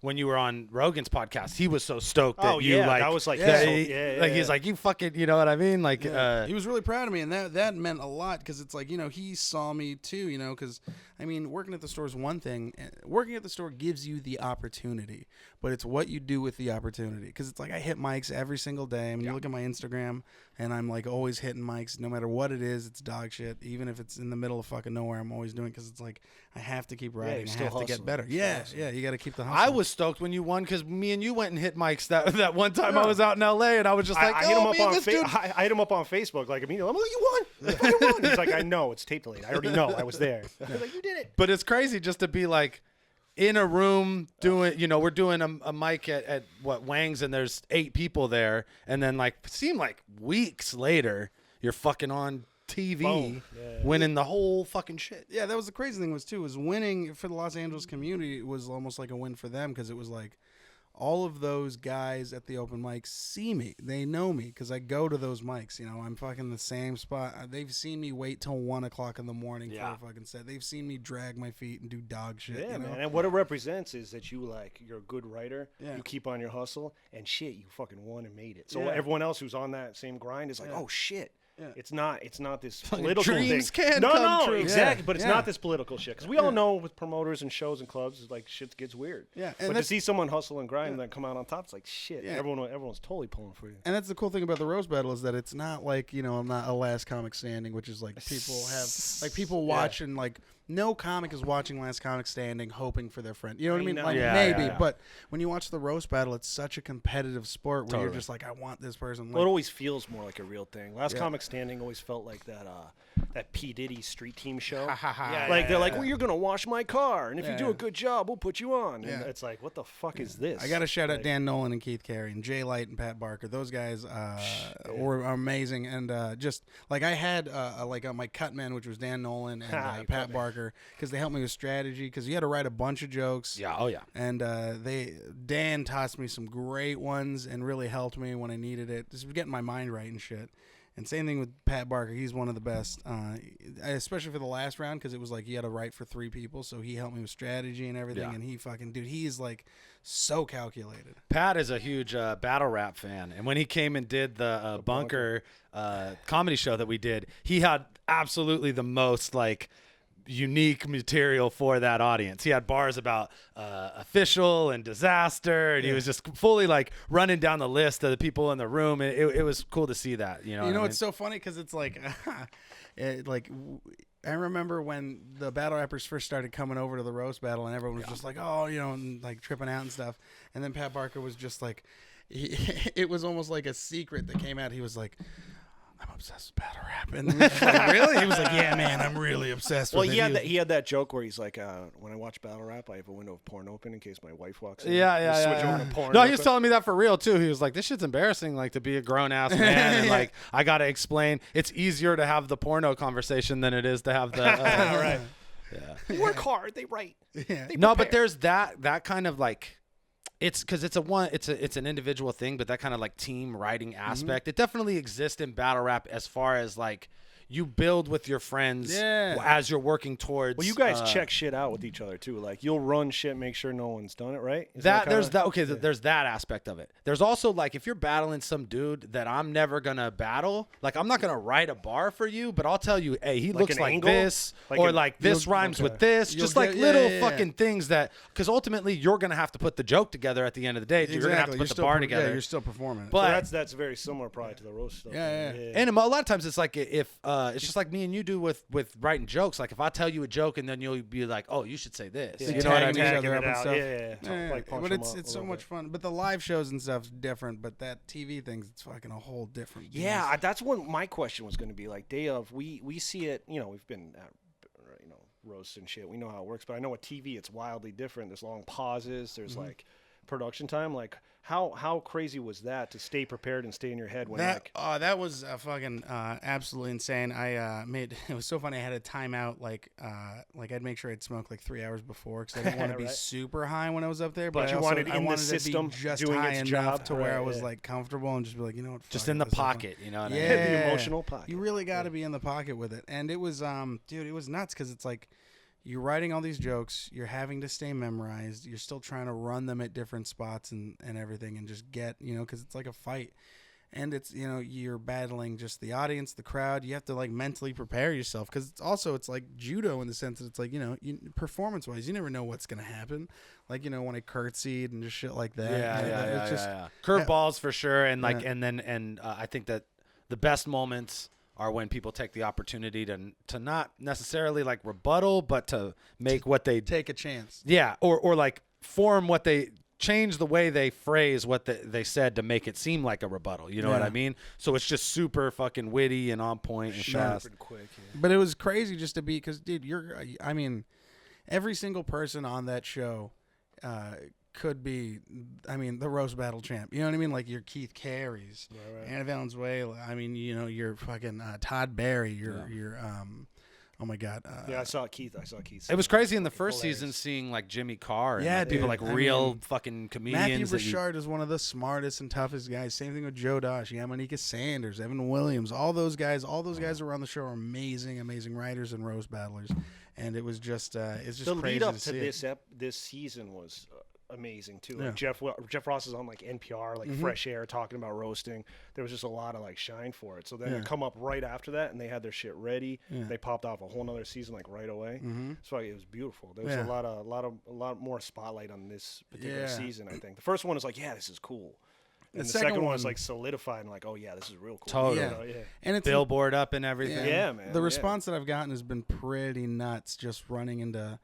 when you were on Rogan's podcast, he was so stoked that that was like, he's like, you fucking, you know what I mean? Like, he was really proud of me, and that meant a lot because it's like, he saw me too, because working at the store is one thing. Working at the store gives you the opportunity, but it's what you do with the opportunity. Because it's like I hit mics every single day. You look at my Instagram, and I'm like always hitting mics, no matter what it is. It's dog shit. Even if it's in the middle of fucking nowhere, I'm always doing it because it's like I have to keep writing. I have to get better. Yeah, you got to keep the hustle. I was stoked when you won because me and you went and hit mics that one time I was out in L.A. and I was just like, I hit him up on I hit him up on Facebook like immediately. I'm like, you won. You fucking won. He's like, I know it's tape delayed. I already know. I was there. I was like, you did it. But it's crazy just to be like in a room doing, we're doing a mic at Wang's, and there's 8 people there, and then like seemed like weeks later you're fucking on TV winning the whole fucking shit. Yeah, that was the crazy thing was winning for the Los Angeles community was almost like a win for them because it was like all of those guys at the open mics see me. They know me because I go to those mics. I'm fucking the same spot. They've seen me wait till 1 o'clock in the morning for a fucking set. They've seen me drag my feet and do dog shit. Yeah, man. And what it represents is that you're a good writer. Yeah. You keep on your hustle, and shit, you fucking won and made it. So everyone else who's on that same grind is like, oh shit. Yeah. It's not this political dreams thing. Can come true. Exactly. But it's not this political shit because we all know with promoters and shows and clubs, like shit gets weird. Yeah, but to see someone hustle and grind and then come out on top, it's like shit. Yeah. Everyone's totally pulling for you. And that's the cool thing about the roast battle is that it's not like I'm not a last comic standing, which is like people watch and like. No comic is watching Last Comic Standing hoping for their friend. You know what I mean? Like maybe, but when you watch the roast battle, it's such a competitive sport where you're just like, I want this person. Like, well, it always feels more like a real thing. Last Comic Standing always felt like that P. Diddy street team show. They're like, well, you're gonna wash my car, and if you do a good job, we'll put you on. And it's like, what the fuck is this? I got to shout out Dan Nolan and Keith Carey and Jay Light and Pat Barker. Those guys were amazing, and just like I had my cut man, which was Dan Nolan and Pat Barker. Because they helped me with strategy. Because you had to write a bunch of jokes. Yeah, oh yeah. And Dan tossed me some great ones and really helped me when I needed it. Just getting my mind right and shit. And same thing with Pat Barker. He's one of the best, especially for the last round because it was like you had to write for 3 people. So he helped me with strategy and everything. Yeah. And he fucking, dude, he is like so calculated. Pat is a huge battle rap fan. And when he came and did the Bunker comedy show that we did, he had absolutely the most like unique material for that audience. He had bars about official and disaster, and he was just fully like running down the list of the people in the room, and it was cool to see that. It's so funny because it's like I remember when the battle rappers first started coming over to the roast battle, and everyone was just like, oh, and like tripping out and stuff, and then Pat Barker was just like, it was almost like a secret that came out. He was like, I'm obsessed with battle rap. And then she's like, really? He was like, yeah, man, I'm really obsessed with it. He had that joke where he's like, when I watch battle rap, I have a window of porn open in case my wife walks in. Yeah. Switch over to porn. No, he was telling me that for real too. He was like, "This shit's embarrassing, like to be a grown ass man, and like I gotta explain. It's easier to have the porno conversation than it is to have the right. Yeah. They work hard. They write. Yeah. They No, but prepare. there's that kind of like, it's because it's an individual thing, but that kind of like team writing aspect, it definitely exists in battle rap as far as like you build with your friends as you're working towards. Well, you guys check shit out with each other too. Like you'll run shit, make sure no one's done it right. Is There's that aspect of it. There's also like if you're battling some dude that I'm never gonna battle, like I'm not gonna write a bar for you, but I'll tell you, hey, he looks like angle? this, or like this rhymes with this, just like little fucking things that, because ultimately you're gonna have to put the joke together at the end of the day. You're gonna have to put the bar together. Yeah, you're still performing. But so that's very similar probably to the roast stuff. Yeah. And a lot of times it's like if it's just like me and you do with writing jokes. Like if I tell you a joke and then you'll be like, oh, you should say this. Yeah. You know what I mean? Tagging each other up and stuff. Yeah. Like punch but them it's up a so little much bit. fun. But the live shows and stuff's different. But that TV thing's it's fucking a whole different. beast. Yeah, that's what my question was going to be. Like day of, we see it. You know, we've been at roasts and shit. We know how it works. But I know with TV, it's wildly different. There's long pauses. There's like production time. Like how crazy was that to stay prepared and stay in your head when that was fucking absolutely insane. I made it was so funny. I had a timeout like I'd make sure I'd smoke like 3 hours before because I didn't want to be super high when I was up there. But you wanted in the system to be just doing high its enough job to where I was like comfortable and just be like, you know what, Just fuck in it, the this is fun. pocket, you know what I Yeah, mean? the emotional pocket. You really got to be in the pocket with it, and it was dude, it was nuts because it's like. You're writing all these jokes. You're having to stay memorized. You're still trying to run them at different spots and everything and just get, because it's like a fight. And it's, you're battling just the audience, the crowd. You have to, like, mentally prepare yourself because it's like judo in the sense that it's like, performance-wise, you never know what's going to happen. Like, when I curtsied and just shit like that. Yeah. Curveballs for sure. And, like, and I think that the best moments are when people take the opportunity to not necessarily like rebuttal, but to make what they take a chance. Yeah, or like form what they change the way they phrase what they said to make it seem like a rebuttal. You know what I mean? So it's just super fucking witty and on point and fast. Quick. Yeah. But it was crazy just to be because, dude, every single person on that show could be, the roast battle champ. You know what I mean? Like your Keith Carey's, Anna Valenzuela. Your fucking Todd Barry. Your oh my God. I saw Keith. It was crazy in the first season seeing like Jimmy Carr and people like real fucking comedians. Matthew Richard is one of the smartest and toughest guys. Same thing with Joe Dosh, Yamanika Sanders, Evan Williams. All those guys who are on the show are amazing writers and roast battlers. And it was just it's just the crazy lead up to to see this season was amazing too. Like Jeff Ross is on like NPR, like Fresh Air, talking about roasting. There was just a lot of like shine for it. So then it come up right after that, and they had their shit ready. They popped off a whole nother season like right away. So it was beautiful. There was a lot more spotlight on this particular season. I think the first one was like, this is cool. And the second one was like solidified and like, oh yeah, this is real cool. Totally. And it's billboard up and everything. Yeah, man. The response that I've gotten has been pretty nuts. Just running into.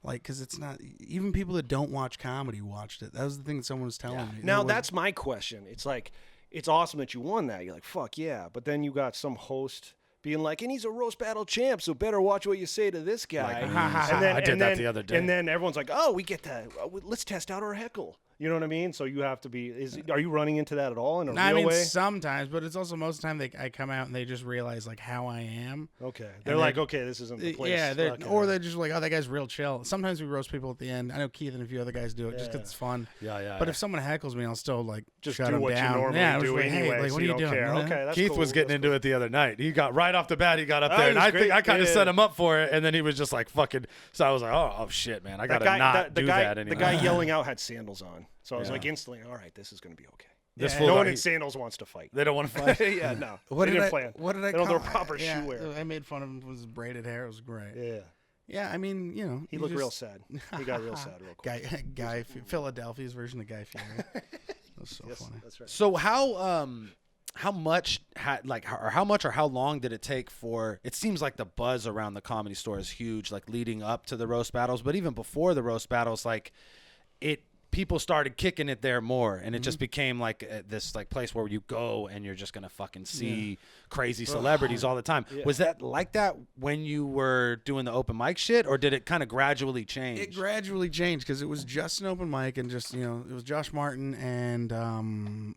Like, because it's not even people that don't watch comedy watched it. That was the thing that someone was telling me. Now that's my question. It's like, it's awesome that you won that. You're like, fuck yeah. But then you got some host being like, and he's a roast battle champ, so better watch what you say to this guy. I did that the other day. And then everyone's like, oh, we get that. Let's test out our heckle. You know what I mean? So you have to be. Are you running into that at all in a real way? Sometimes, but it's also most of the time I come out and they just realize like how I am. Okay, they're like, okay, this isn't the place. Yeah, or they're just like, oh, that guy's real chill. Sometimes we roast people at the end. I know Keith and a few other guys do it just because it's fun. But if someone heckles me, I'll still like just shut do them what down. you normally do like, anyway. Hey, like, what are you doing? Okay, that's Keith cool. was getting into it the other night. He got right off the bat. He got up there, and I think I kind of set him up for it. And then he was just like fucking. So I was like, oh shit, man, I gotta not do that anymore. The guy yelling out had sandals on. So I was like instantly, all right, this is going to be okay. No one in sandals wants to fight. They don't want to fight. Yeah, no. What they did didn't plan. What did I they call? They don't have proper shoe wear. I made fun of him with his braided hair. It was great. Yeah. Yeah, I mean, he looked real sad. He got real sad real quick. Guy Philadelphia's version of Guy Fieri. That was so funny. That's right. So how much or how long did it take for? It seems like the buzz around the Comedy Store is huge, like leading up to the roast battles, but even before the roast battles, like people started kicking it there more, and it just became like this like place where you go and you're just gonna fucking see crazy celebrities all the time. Was that like that when you were doing the open mic shit, or did it kind of gradually change? It gradually changed because it was just an open mic, and just it was Josh Martin and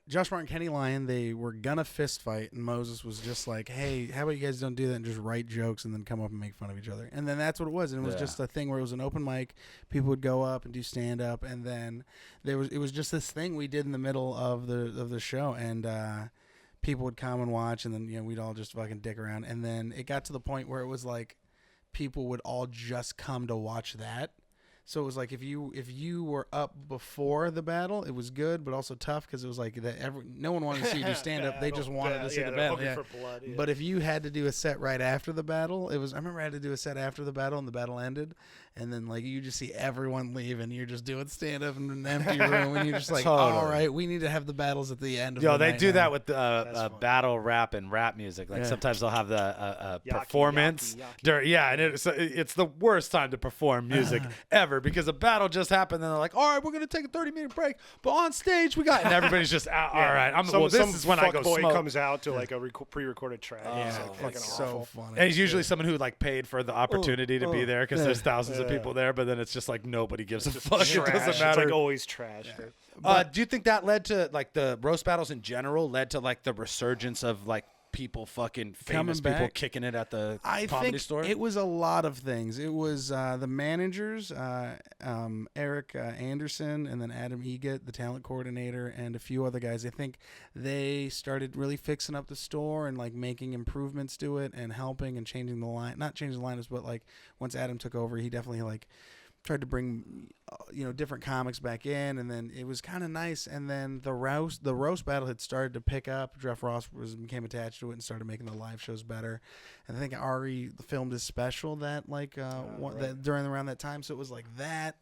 Josh Martin, Kenny Lyon. They were gonna fist fight, and Moses was just like, "Hey, how about you guys don't do that and just write jokes and then come up and make fun of each other?" And then that's what it was. And it was just a thing where it was an open mic. People would go up and do stand up, and then it was just this thing we did in the middle of the show, and people would come and watch, and then we'd all just fucking dick around. And then it got to the point where it was like people would all just come to watch that. So it was like if you were up before the battle, it was good, but also tough because it was like no one wanted to see you do stand up. They just wanted to see the battle. For blood, But if you had to do a set right after the battle, I remember I had to do a set after the battle, and the battle ended, and then like you just see everyone leave, and you're just doing stand up in an empty room, and you're just like, all right, we need to have the battles at the end of the they night do now. that with battle rap and rap music. Like sometimes they'll have the performance. And it's the worst time to perform music ever because a battle just happened, and they're like, all right, we're gonna take a 30-minute break, but on stage we got, and everybody's just out. All right, this is when I go boy smoke. Comes out to like a pre-recorded track. It's so funny. And he's usually someone who like paid for the opportunity to be there because there's thousands of people there, but then it's just like nobody gives a fuck. Trash. It doesn't matter. It's like always trash. Do you think that led to like the roast battles in general led to like the resurgence of like people fucking famous people kicking it at the comedy store? It was a lot of things. It was the managers, Eric Anderson, and then Adam Egett, the talent coordinator, and a few other guys. I think they started really fixing up the store and like making improvements to it and helping and changing the line. Not changing the lineups, but like once Adam took over, he definitely like tried to bring different comics back in, and then it was kind of nice. And then the roast battle had started to pick up. Jeff Ross became attached to it and started making the live shows better. And I think Ari filmed his special that during around that time, so it was like that.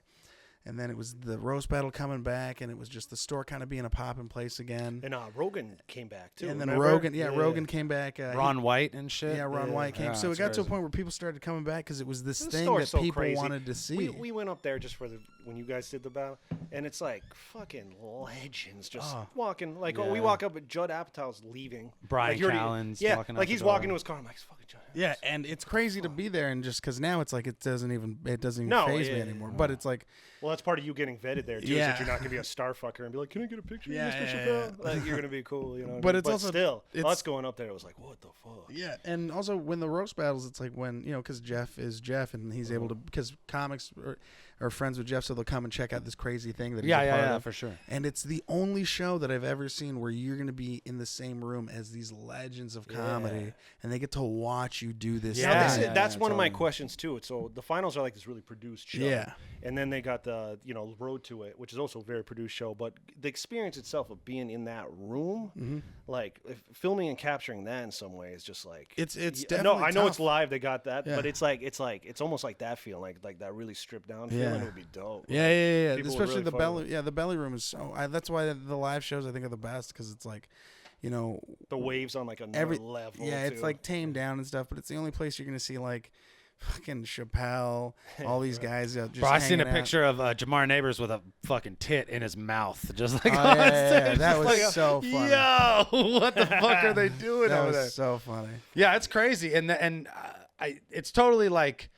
And then it was the roast battle coming back, and it was just the store kind of being a popping place again. And Rogan came back too. And then remember? Rogan came back. Ron White and shit. Yeah, Ron White came. So it got to a point where people started coming back because it was this thing that people wanted to see. We went up there just for when you guys did the battle, and it's like fucking legends just walking. Like we walk up, Judd Apatow's leaving. Brian Callen's walking up. Like he's walking to his car. I'm like, it's fucking Judd. Yeah, and it's crazy to be there, and just because now it's like it doesn't even phase me anymore. But it's like, well, that's part of you getting vetted there too. Is that you're not gonna be a star fucker and be like, can I get a picture? Yeah. Like you're gonna be cool, But it's also still us going up there. It was like, what the fuck? Yeah, and also when the roast battles, it's like when because Jeff is Jeff, and he's able to because comics are friends with Jeff, so they'll come and check out this crazy thing that he's a part of. For sure. And it's the only show that I've ever seen where you're going to be in the same room as these legends of comedy, and they get to watch you do this. That's one of my questions too. So the finals are like this really produced show, and then they got the Road to It, which is also a very produced show. But the experience itself of being in that room, like filming and capturing that in some way is just like it's definitely. No, I know tough. it's live. They got that, but it's almost like that feeling, like that really stripped down feeling. It would be dope. Yeah. People Especially really the belly. Yeah, the belly room is so. That's why the live shows I think are the best because it's like, the waves on like another level. Yeah, it's like tamed down and stuff, but it's the only place you're gonna see like fucking Chappelle, all these guys just Bro, I seen a hanging out. picture of Jamar Neighbors with a fucking tit in his mouth, just like that was so funny. Yo, what the fuck are they doing That over was there? so funny. Yeah, it's crazy, and it's totally like.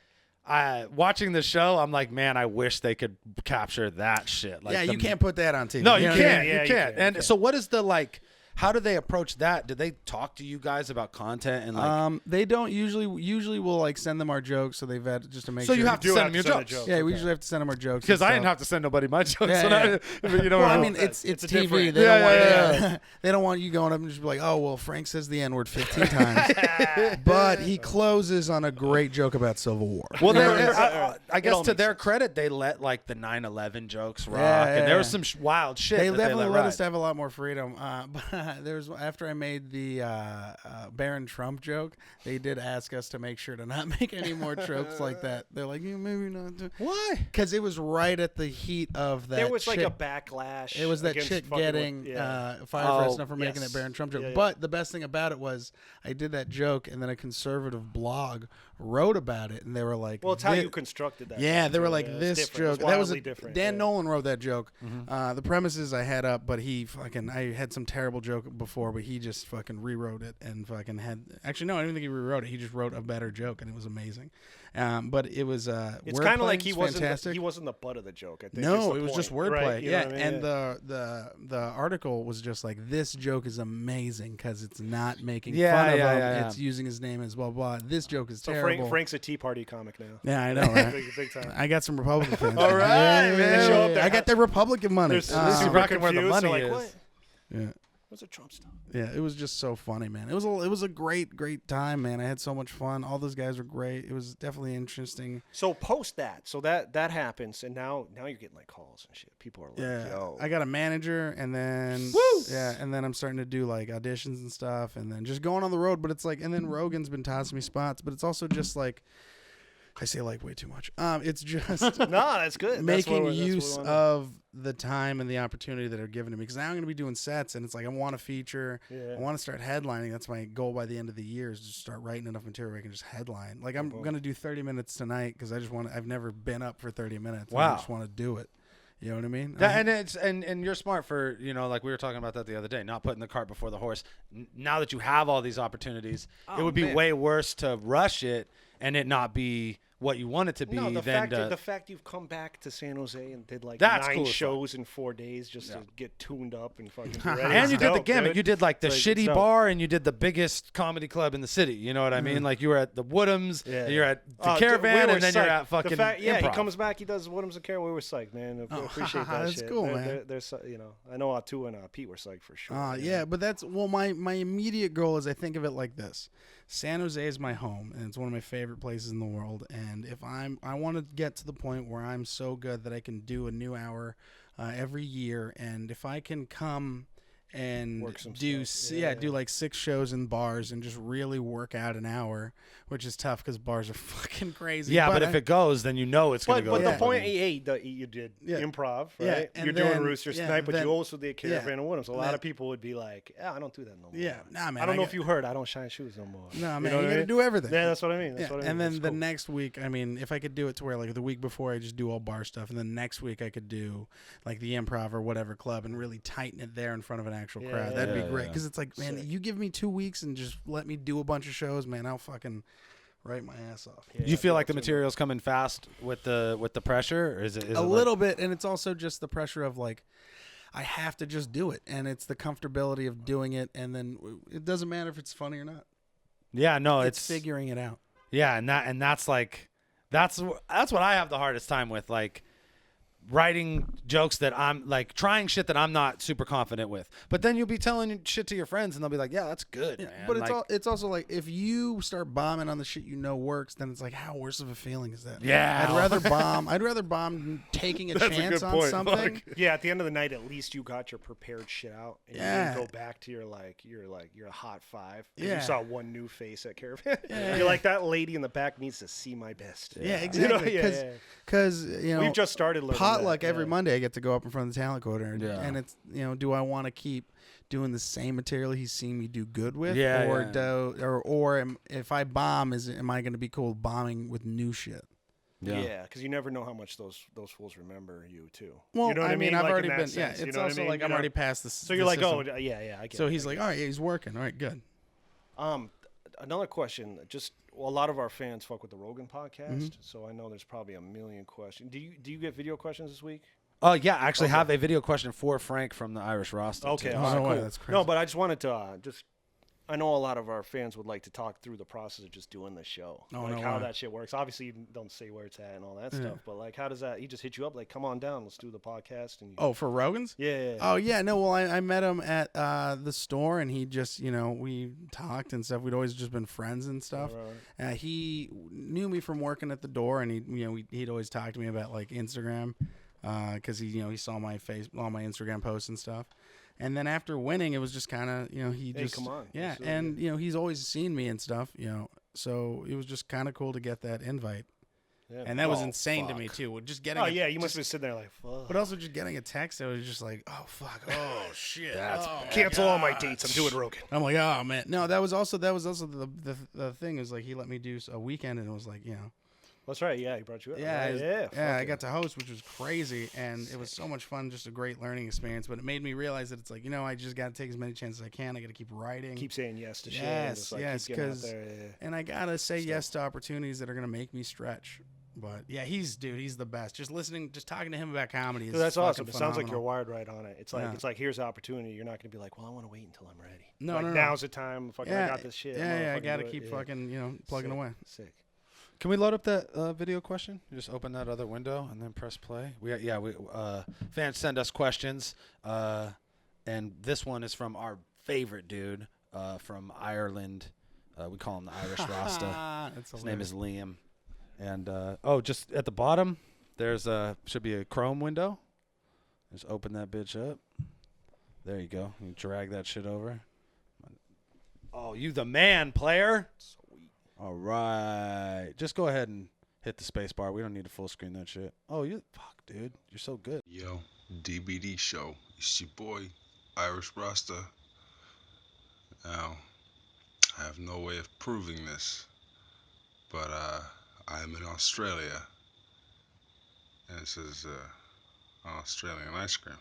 Watching the show, I'm like, man, I wish they could capture that shit. Like you can't put that on TV. No, you can't. Yeah, you can't. And so, what is the like? How do they approach that? Do they talk to you guys about content and like? They don't usually. Usually, we'll like send them our jokes, so they vet just to make. So sure. you have to send them your jokes. Yeah, we usually have to send them our jokes Because I didn't have to send nobody my jokes. Yeah, Well, I mean, it's TV. different. They don't want. They don't want you going up and just be like, oh well, Frank says the N-word 15 times, but he closes on a great joke about Civil War. Well, I guess to their credit, they let like the 9/11 jokes rock, and there was some wild shit. They that definitely they let ride. us have a lot more freedom. But there was after I made the Barron Trump joke, they did ask us to make sure to not make any more jokes like that. They're like, maybe not. Why? Because it was right at the heat of that. There was chick. like a backlash. It was that against chick fucking getting fired for us for making that Barron Trump joke. Yeah. But the best thing about it was I did that joke, and then a conservative blog wrote about it, and they were like, Well, it's how you construct did that. Yeah, they were like it's this different. joke. It's That was wildly different. Dan yeah. Nolan wrote that joke. The premises I had up, but I had some terrible joke before, but he just fucking rewrote it and fucking had. Actually, no, I don't think he rewrote it. He just wrote a better joke, and it was amazing. But it was. It's kind of like he fantastic. wasn't the butt of the joke. I think No, it was just wordplay. Right? You know Yeah, what I mean? and the article was just like, this joke is amazing because it's not making fun of him. It's using his name as blah blah. This joke is So terrible. Frank's a Tea Party comic now. Yeah, I know, right? big time. I got some Republican fans. All right, man. They show up there. I got the Republican money. They're super rocking where the confused. money They're like, is. what? Yeah. What's a Trump stuff? Yeah, it was just so funny, man. It was a great time, man. I had so much fun. All those guys were great. It was definitely interesting. So post that. So that happens, and now you're getting like calls and shit. People are like, Yeah, yo. I got a manager, and then and then I'm starting to do like auditions and stuff, and then just going on the road. But it's like, and then Rogan's been tossing me spots, but it's also just like. I say like way too much. It's just No, that's good. making That's what use we of the time and the opportunity that are given to me. Because now I'm going to be doing sets, and it's like I want to feature. Yeah. I want to start headlining. That's my goal by the end of the year is to start writing enough material where I can just headline. Like I'm going to do 30 minutes tonight because I just want. I've never been up for 30 minutes. Wow. I just want to do it. You know what I mean? And it's and you're smart for, like we were talking about that the other day, not putting the cart before the horse. Now that you have all these opportunities, it would be way worse to rush it and it not be what you want it to be. No, the fact you've come back to San Jose and did like That's 9 cool shows in 4 days just to get tuned up and fucking be ready. And you did the Dope, gamut. dude. You did like the Like, shitty so- bar, and you did the biggest comedy club in the city. You know what I mean? Like you were at the Woodhams, and you're at the Caravan, we were and then you're psyched. at fucking The fact, yeah, Improv. he comes back, he does Woodhams and Caravan. We were psyched, man. I appreciate that that's shit. cool, man. They're, I know Atu and Pete were psyched for sure. Yeah, but that's my immediate goal is I think of it like this. San Jose is my home, and it's one of my favorite places in the world. And if I want to get to the point where I'm so good that I can do a new hour every year, and if I can come and Work some do stuff. do like 6 shows in bars and just really work out an hour, which is tough because bars are fucking crazy. Yeah, but if it goes, then you know it's going to go. But the Yeah. point, you did improv, Yeah, right? and You're then- doing Roosters yeah, tonight, but then- you also did Caravan and Woodhams. A lot Then- of people would be like, I don't do that no more. Yeah, nah, man, I don't know I if you heard, I don't shine shoes no more. No, man, know you what I got to mean? do everything. Yeah, that's what I mean. That's Yeah, what I mean. and then That's the cool. next week, I mean, if I could do it to where like the week before I just do all bar stuff, and then next week I could do like the Improv or whatever club and really tighten it there in front of an actual crowd. That'd be great because it's like, man, you give me 2 weeks and just let me do a bunch of shows, man, I'll fucking write my ass off. Do you feel like the material's coming fast with the pressure, or is it a little bit, and it's also just the pressure of like I have to just do it, and it's the comfortability of doing it, and then it doesn't matter if it's funny or not. Yeah, no, It's figuring it out. Yeah, and that's like that's what I have the hardest time with, like writing jokes that I'm like trying shit that I'm not super confident with. But then you'll be telling shit to your friends and they'll be like, "Yeah, that's good, man." But like, it's also like if you start bombing on the shit you know works, then it's like how worse of a feeling is that? Yeah. I'd rather bomb taking a chance on something. Yeah, at the end of the night, at least you got your prepared shit out, and you Yeah. didn't go back to your you're a hot 5. Yeah. You saw one new face at Caravan. Yeah. You're like, that lady in the back needs to see my best. Yeah, exactly. You know? Because we've just started learning potluck that, every Monday. I get to go up in front of the talent coordinator, Yeah. and it's do I want to keep doing the same material he's seen me do good with, Yeah, or if I bomb, am I going to be cool bombing with new shit? Yeah, because you never know how much those fools remember you too. Well, you know what I mean? I've Like, already in been. that Yeah, sense, you it's know what also I mean? like You I'm know? already past this. So you're like, oh yeah, I get So it. he's like, all right, he's working. All right, good. Another question. A lot of our fans fuck with the Rogan podcast, Mm-hmm. so I know there's probably a million questions. Do you get video questions this week? oh yeah, I actually have a video question for Frank from the Irish roster. Okay, too. all right, no way, cool. that's crazy. No, but I just wanted to I know a lot of our fans would like to talk through the process of just doing the show, Oh, like no how way. that shit works. Obviously, you don't say where it's at and all that stuff, but like, how does that? He just hit you up like, come on down, let's do the podcast, and you, Oh, for Rogan's? yeah. Oh yeah, no. Well, I met him at the store, and he just we talked and stuff. We'd always just been friends and stuff. Right. He knew me from working at the door, and he'd always talk to me about like Instagram, because he saw my face, all my Instagram posts and stuff. And then after winning, it was just kind of he Hey, just come on. yeah, Absolutely. and he's always seen me and stuff, so it was just kind of cool to get that invite. Yeah. And that was Oh, insane to fuck. me too. Just getting Oh yeah, you must have been sitting there like, fuck. but also just getting a text, I was just like, oh fuck, oh shit, Cancel all my dates. I'm doing Rogan. I'm like, oh man, no, that was also the thing is like he let me do a weekend, and it was like That's right. Yeah, he brought you up. Yeah, right? I got to host, which was crazy, and it was so much fun, just a great learning experience. But it made me realize that it's like, I just got to take as many chances as I can. I got to keep writing. Keep saying yes to shit. Yes, yes, because and I gotta say yes to opportunities that are gonna make me stretch. But yeah, he's the best. Just talking to him about comedy is that's awesome. phenomenal. It sounds like you're wired right on it. It's like here's the opportunity. You're not gonna be like, well, I want to wait until I'm ready. No, no. Now's the time. Fucking, I got this shit. Yeah, I gotta keep fucking plugging away. Sick. Can we load up that video question? You just open that other window and then press play. Fans send us questions, and this one is from our favorite dude from Ireland. We call him the Irish Rasta. His name is Liam. And just at the bottom, there's should be a Chrome window. Just open that bitch up. There you go. You drag that shit over. Oh, you the man, player. All right. Just go ahead and hit the space bar. We don't need to full screen that shit. Oh, fuck, dude. You're so good. Yo, DBD show. It's your boy, Irish Rasta. Now, I have no way of proving this, but I'm in Australia, and this is Australian ice cream.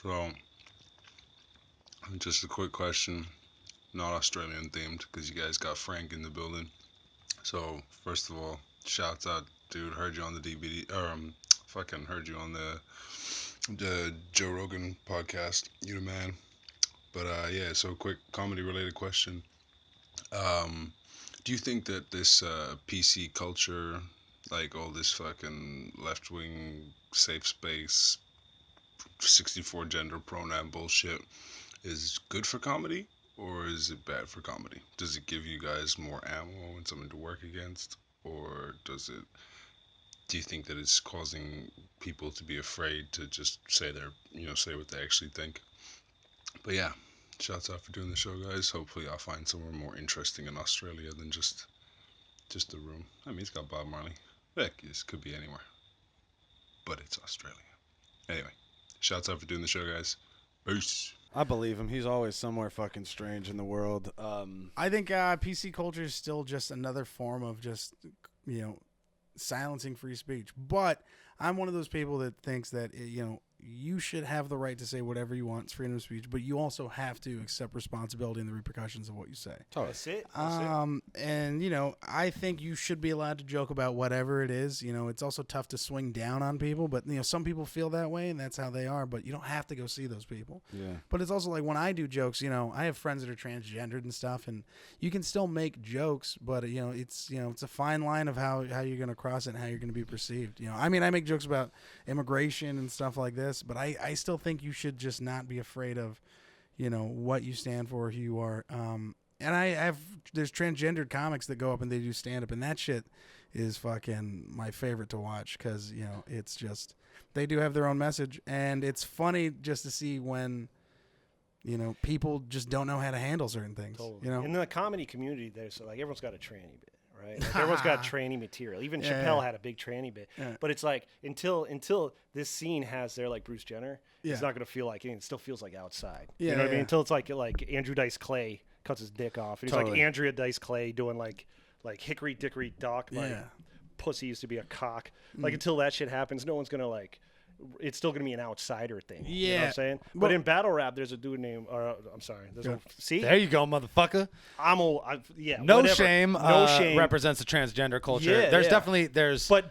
So, just a quick question. Not Australian themed, because you guys got Frank in the building. So first of all, shouts out, dude. Heard you on the DVD, fucking heard you on the Joe Rogan podcast. You the man. But yeah. So quick comedy related question. Do you think that this PC culture, like all this fucking left wing safe space, 64 gender pronoun bullshit, is good for comedy? Or is it bad for comedy? Does it give you guys more ammo and something to work against? Or do you think that it's causing people to be afraid to just say say what they actually think? But yeah, shouts out for doing the show, guys. Hopefully I'll find somewhere more interesting in Australia than just the room. I mean, it's got Bob Marley. Heck, this could be anywhere. But it's Australia. Anyway, shouts out for doing the show, guys. Peace. I believe him. He's always somewhere fucking strange in the world. I think PC culture is still just another form of just, silencing free speech. But I'm one of those people that thinks that, you should have the right to say whatever you want. It's freedom of speech. But you also have to accept responsibility and the repercussions of what you say. That's it. And, I think you should be allowed to joke about whatever it is. It's also tough to swing down on people. But, some people feel that way, and that's how they are. But you don't have to go see those people. Yeah. But it's also like when I do jokes, I have friends that are transgendered and stuff. And you can still make jokes. But, it's a fine line of how you're going to cross it and how you're going to be perceived. I make jokes about immigration and stuff like this. But I still think you should just not be afraid of, what you stand for, who you are. And there's transgendered comics that go up and they do stand up, and that shit is fucking my favorite to watch because, it's just, they do have their own message. And it's funny just to see when, people just don't know how to handle certain things. Totally. In the comedy community, there's everyone's got a tranny bit. Right? Like everyone's got tranny material. Even Chappelle had a big tranny bit. Yeah. But it's like until this scene has their Bruce Jenner, it's not gonna feel like it still feels like outside. Yeah, you know what I mean? Until it's like Andrew Dice Clay cuts his dick off. And he's like Andrea Dice Clay doing like Hickory Dickory Dock, pussy used to be a cock. Until that shit happens, no one's gonna it's still going to be an outsider thing. Yeah. You know what I'm saying? But in battle rap, there's a dude named, I'm sorry. See? There you go, motherfucker. No whatever. Shame. No Shame represents the transgender culture. Yeah, there's definitely,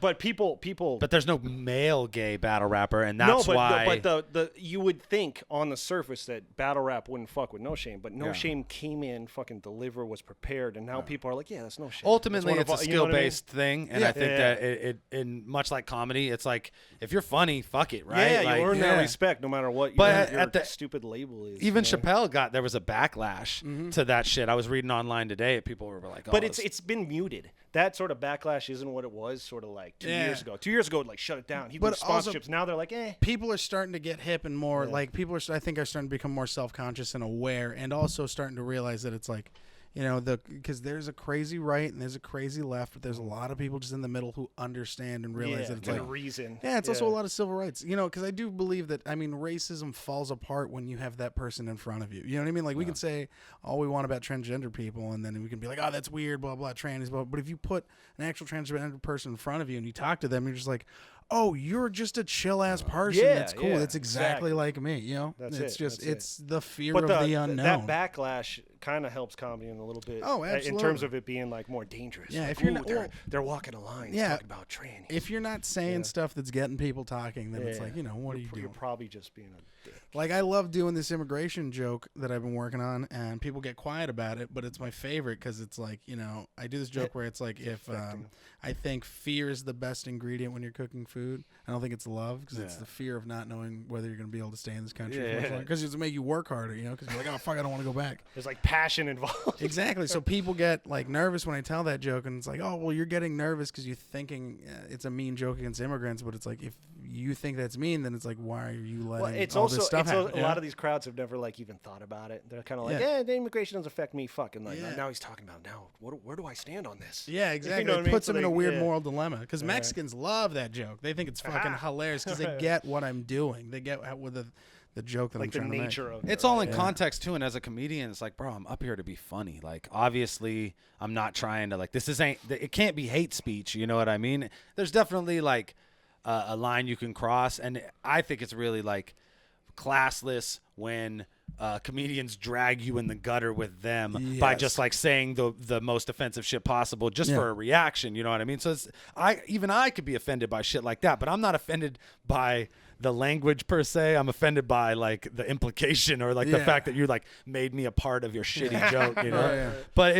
But people. But there's no male gay battle rapper, and that's why. But you would think on the surface that battle rap wouldn't fuck with No Shame, but No Shame came in, fucking deliver, was prepared, and now people are like, yeah, that's No Shame. Ultimately, it's a skill-based thing, and I think that it, much like comedy, it's like, if you're funny, fuck it, right? Yeah, you earn that respect no matter what your stupid label is. Even Chappelle there was a backlash to that shit. I was reading online today, people were like, but it's been muted. That sort of backlash isn't what it was sort of 2 years ago. 2 years ago, shut it down. He did sponsorships. Now they're like, eh. People are starting to get hip and more, people I think are starting to become more self-conscious and aware, and also starting to realize that it's You know, because there's a crazy right and there's a crazy left, but there's a lot of people just in the middle who understand and realize that it's like a reason. Yeah, it's also a lot of civil rights. You know, because I do believe that, I mean, racism falls apart when you have that person in front of you. You know what I mean? Like, we can say all we want about transgender people, and then we can be like, oh, that's weird, blah, blah, trannies, blah. But if you put an actual transgender person in front of you and you talk to them, you're just like, oh, you're just a chill-ass person. Yeah, That's cool. yeah, That's exactly like me, you know? It's the fear of the unknown. That backlash kind of helps comedy in a little bit. Oh, absolutely. In terms of it being, like, more dangerous. Yeah, like, if you're not, they're walking a line talking about trannies. If you're not saying stuff that's getting people talking, then it's like, you know, what are you doing? You're probably just being a dick. Like, I love doing this immigration joke that I've been working on, and people get quiet about it, but it's my favorite because it's like, you know, I do this joke where it's like, if I think fear is the best ingredient when you're cooking food, I don't think it's love, because it's the fear of not knowing whether you're going to be able to stay in this country for much longer, because it's to make you work harder, you know, because you're like, oh, fuck, I don't want to go back. There's, like, passion involved. Exactly. So people get, like, nervous when I tell that joke, and it's like, oh, well, you're getting nervous because you're thinking it's a mean joke against immigrants, but it's like, if you think that's mean, then it's like, why are you letting this stuff happen? A lot of these crowds have never, like, even thought about it. They're kind of like, the immigration doesn't affect me, fucking. Like, now he's talking about, where do I stand on this? Yeah, exactly. You know it puts them in a weird moral dilemma, because Right. Mexicans love that joke. They think it's fucking hilarious because they get what I'm doing. They get with the joke that like I'm trying the to nature make. of It's all in context too, and as a comedian, it's like, bro, I'm up here to be funny. Like, obviously, I'm not trying to, like, it can't be hate speech. You know what I mean? There's definitely like a line you can cross, and I think it's really like classless when comedians drag you in the gutter with them by just like saying the most offensive shit possible just for a reaction. You know what I mean? So I could be offended by shit like that, but I'm not offended by the language per se. I'm offended by like the implication or like the fact that you like made me a part of your shitty joke, you know? But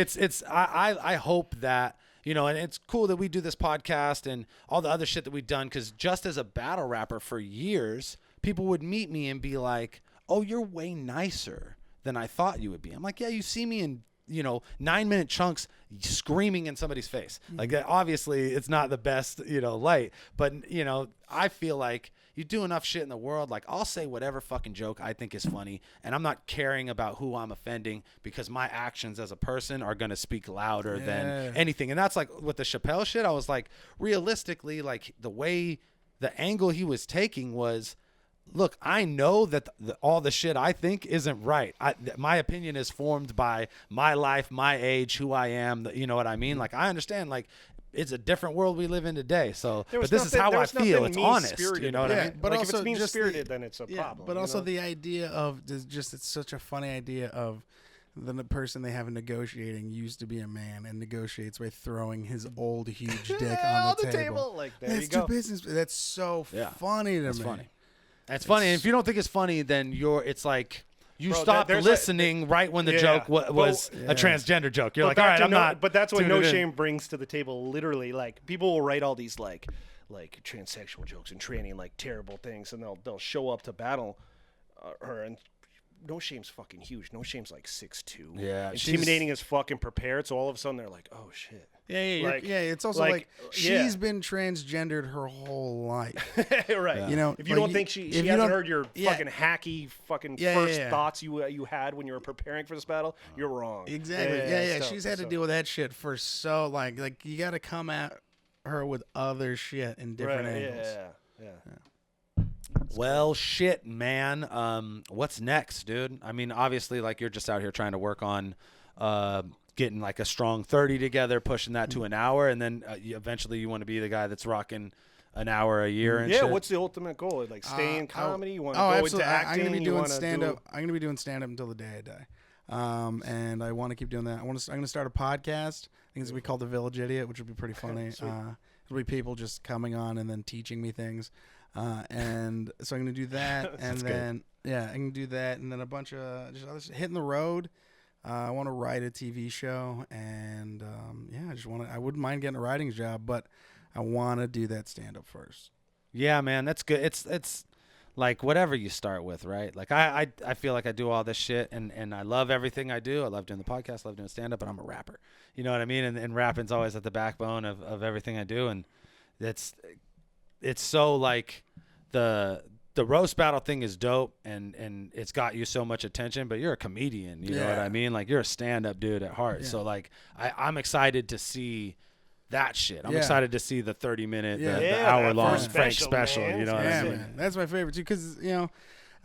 I hope that, you know, and it's cool that we do this podcast and all the other shit that we've done, because just as a battle rapper for years, people would meet me and be like, oh, you're way nicer than I thought you would be. I'm like, yeah, you see me in, you know, 9-minute chunks screaming in somebody's face. Like, obviously it's not the best, you know, light, but, you know, I feel like you do enough shit in the world. Like, I'll say whatever fucking joke I think is funny, and I'm not caring about who I'm offending, because my actions as a person are going to speak louder than anything. And that's like with the Chappelle shit. I was like, realistically, like the angle he was taking was, look, I know that all the shit I think isn't right. My opinion is formed by my life, my age, who I am. You know what I mean? Like, I understand, like, it's a different world we live in today. So, but this is how I feel. It's honest. You know what I mean? But like, also, if it's mean-spirited, then it's a problem. But also the idea of it's such a funny idea of the person they have negotiating used to be a man and negotiates by throwing his old huge dick on the table. Like, there you go. Business. That's so funny to me. That's funny. That's funny. And if you don't think it's funny, then it's like you stopped listening right when the joke was a transgender joke. You're like, all right, I'm not. But that's what No Shame brings to the table. Literally, like, people will write all these like transsexual jokes and tranny and like terrible things, and they'll show up to battle her, and No Shame's fucking huge. No Shame's like 6'2". Yeah, intimidating as fucking prepared. So all of a sudden they're like, oh shit. It's also like she's been transgendered her whole life. Right. You know, if you don't think she hasn't heard your fucking hacky fucking first thoughts you had when you were preparing for this battle, you're wrong. Exactly. She's had to deal with that shit for so like you got to come at her with other shit in different angles. Yeah. Well, shit, man. What's next, dude? I mean, obviously, like, you're just out here trying to work on getting like a strong 30 together, pushing that to an hour, and then eventually you want to be the guy that's rocking an hour a year and shit. What's the ultimate goal? Like, stay in comedy? You want to go into acting? I'm going to be doing stand-up. I'm going to be doing stand-up until the day I die. And I want to keep doing that. I'm going to start a podcast. I think it's going to be called The Village Idiot, which would be pretty funny. It'll be people just coming on and then teaching me things. And so I'm going to do that. And then, I can do that. And then a bunch of just other hitting the road. I want to write a TV show, and I wouldn't mind getting a writing job, but I want to do that stand-up first. Yeah, man, that's good. It's like whatever you start with, right? Like I feel like I do all this shit, and I love everything I do. I love doing the podcast, I love doing stand-up, but I'm a rapper. You know what I mean? And rapping's always at the backbone of everything I do, and it's so like the the roast battle thing is dope, and it's got you so much attention. But you're a comedian, you know what I mean? Like you're a stand-up dude at heart. Yeah. So like I'm excited to see that shit. I'm excited to see the 30-minute, the hour-long Frank special. Man. You know what I mean? Man. That's my favorite too, because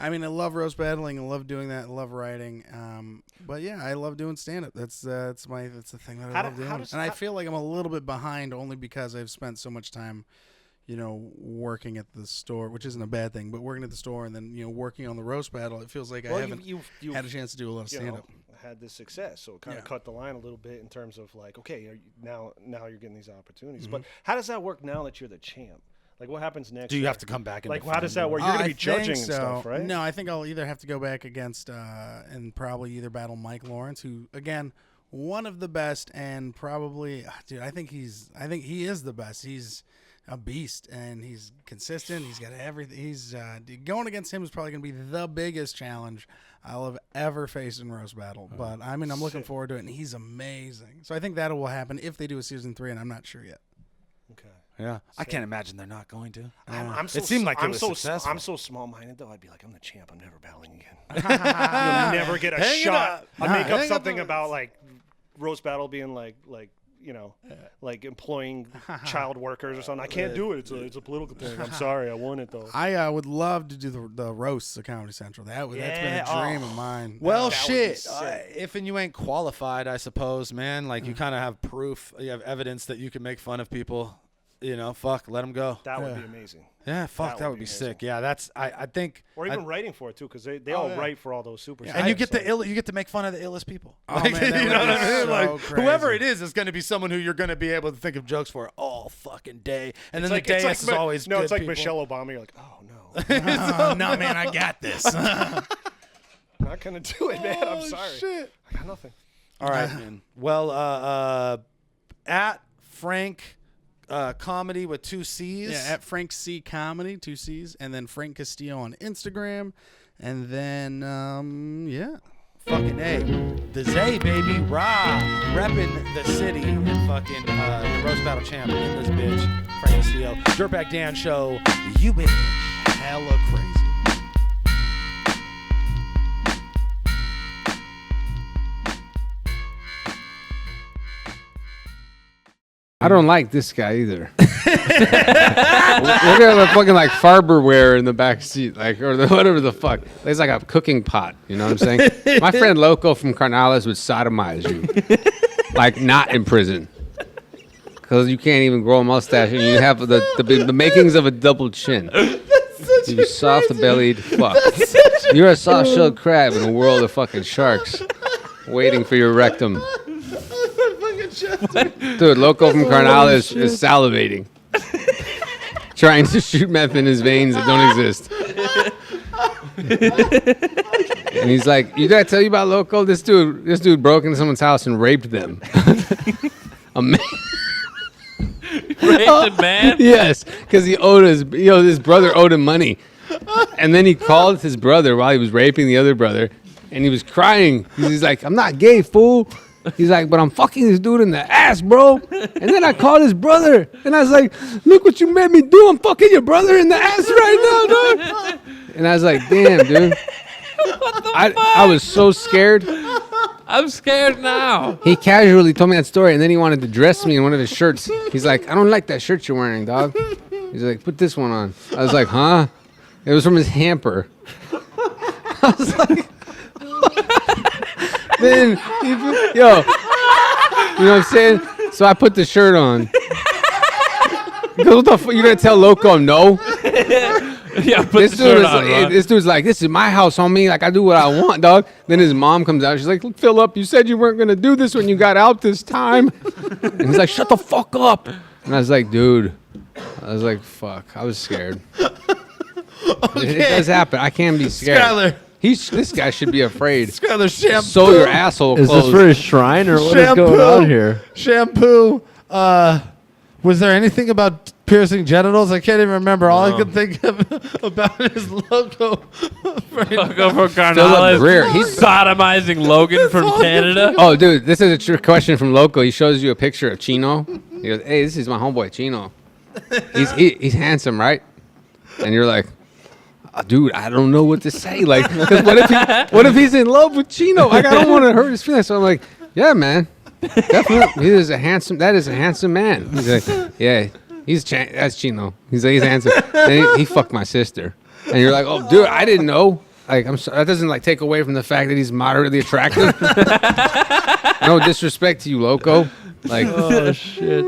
I mean, I love roast battling. I love doing that. I love writing. But yeah, I love doing stand-up. That's the thing that I love doing. And I feel like I'm a little bit behind only because I've spent so much time, working at the store, which isn't a bad thing, but working at the store and then, working on the roast battle, it feels like I haven't had a chance to do a lot of stand-up. Had this success, so it kind of cut the line a little bit in terms of like, okay, now you're getting these opportunities. But how does that work now that you're the champ? Like, what happens next? Do you have to come back and like, how does that work? You're gonna be judging and stuff, right? No, I think I'll either have to go back against and probably either battle Mike Lawrence, who again, one of the best, and probably, dude, I think he is the best. He's a beast, and he's consistent. He's got everything. He's going against him is probably going to be the biggest challenge I'll have ever faced in roast battle. But I mean, I'm looking forward to it, and he's amazing. So I think that will happen if they do a season 3, and I'm not sure yet. Okay. Yeah, I can't imagine they're not going to. It seemed like it was successful. I'm so small-minded though. I'd be like, I'm the champ. I'm never battling again. You'll never get a shot. I'll make up something about like roast battle being like employing child workers or something. I can't do it. It's a political thing. I'm sorry. I won it though. I would love to do the roasts at Comedy Central. That's been a dream of mine. Well, shit. If and you ain't qualified, I suppose, man. Like you kind of have proof. You have evidence that you can make fun of people. Fuck, let them go. That would be amazing. Yeah, fuck, that would be sick. Yeah, that's I think. Or even writing for it too, because they all write for all those super. And you get you get to make fun of the illest people. Oh, man, you know what I mean? So like crazy. whoever it is going to be someone who you're going to be able to think of jokes for all fucking day. And then the day is always good it's like people. Michelle Obama. You're like, oh no, no, man, I got this. Not gonna do it, man. I'm sorry. Shit. I got nothing. All right, man. Well, at Frank. Comedy with 2 C's. Yeah, at Frank C Comedy, 2 C's, and then Frank Castillo on Instagram, and then fucking A, the Zay baby, rah, repping the city and fucking the roast battle champ in this bitch, Frank Castillo, Dirtbag Dan show, you been hella crazy. I don't like this guy either. Look at the fucking like Farberware in the back seat, or whatever the fuck. It's like a cooking pot. You know what I'm saying? My friend Loco from Carnales would sodomize you, like not in prison, because you can't even grow a mustache and you have the makings of a double chin. You soft-bellied fuck. You're a soft-shelled crab in a world of fucking sharks, waiting for your rectum. Dude, Loco from Carnales is salivating, trying to shoot meth in his veins that don't exist. And he's like, "You gotta tell you about Loco? This dude broke into someone's house and raped them." A man. Raped a man? Yes, because he owed his brother owed him money, and then he called his brother while he was raping the other brother, and he was crying. He's like, "I'm not gay, fool." He's like, "But I'm fucking this dude in the ass, bro." And then I called his brother, and I was like, "Look what you made me do. I'm fucking your brother in the ass right now, dog." And I was like, "Damn, dude." What the fuck? I was so scared. I'm scared now. He casually told me that story, and then he wanted to dress me in one of his shirts. He's like, "I don't like that shirt you're wearing, dog." He's like, "Put this one on." I was like, "Huh?" It was from his hamper. I was like, then, you know what I'm saying? So I put the shirt on. He goes, "What the fuck? You gonna tell Loco no?" Yeah, put the shirt on, bro. This dude's like, "This is my house, homie. Like, I do what I want, dog." Then his mom comes out. She's like, "Look, Philip, you said you weren't gonna do this when you got out this time." And he's like, "Shut the fuck up." And I was like, "Dude," I was like, "Fuck." I was scared. Okay. It does happen. I can be scared. Skyler. This guy should be afraid. Skyler, shampoo. Sew your asshole Is closed. this for his shrine or what is going on here? Shampoo. Was there anything about piercing genitals? I can't even remember. All I could think of about is Loco. Loco from Carnales. He's sodomizing Logan from Canada. Oh, dude, this is a true question from Loco. He shows you a picture of Chino. He goes, "Hey, this is my homeboy Chino. He's handsome, right?" And you're like, dude, I don't know what to say. Like, 'cause what if he's in love with Chino? Like, I don't want to hurt his feelings. So I'm like, yeah, man, definitely. That is a handsome man. He's like, yeah, that's Chino. He's like, he's handsome. And he fucked my sister. And you're like, oh, dude, I didn't know. Like, I'm sorry. That doesn't like take away from the fact that he's moderately attractive. No disrespect to you, loco. Like, oh shit.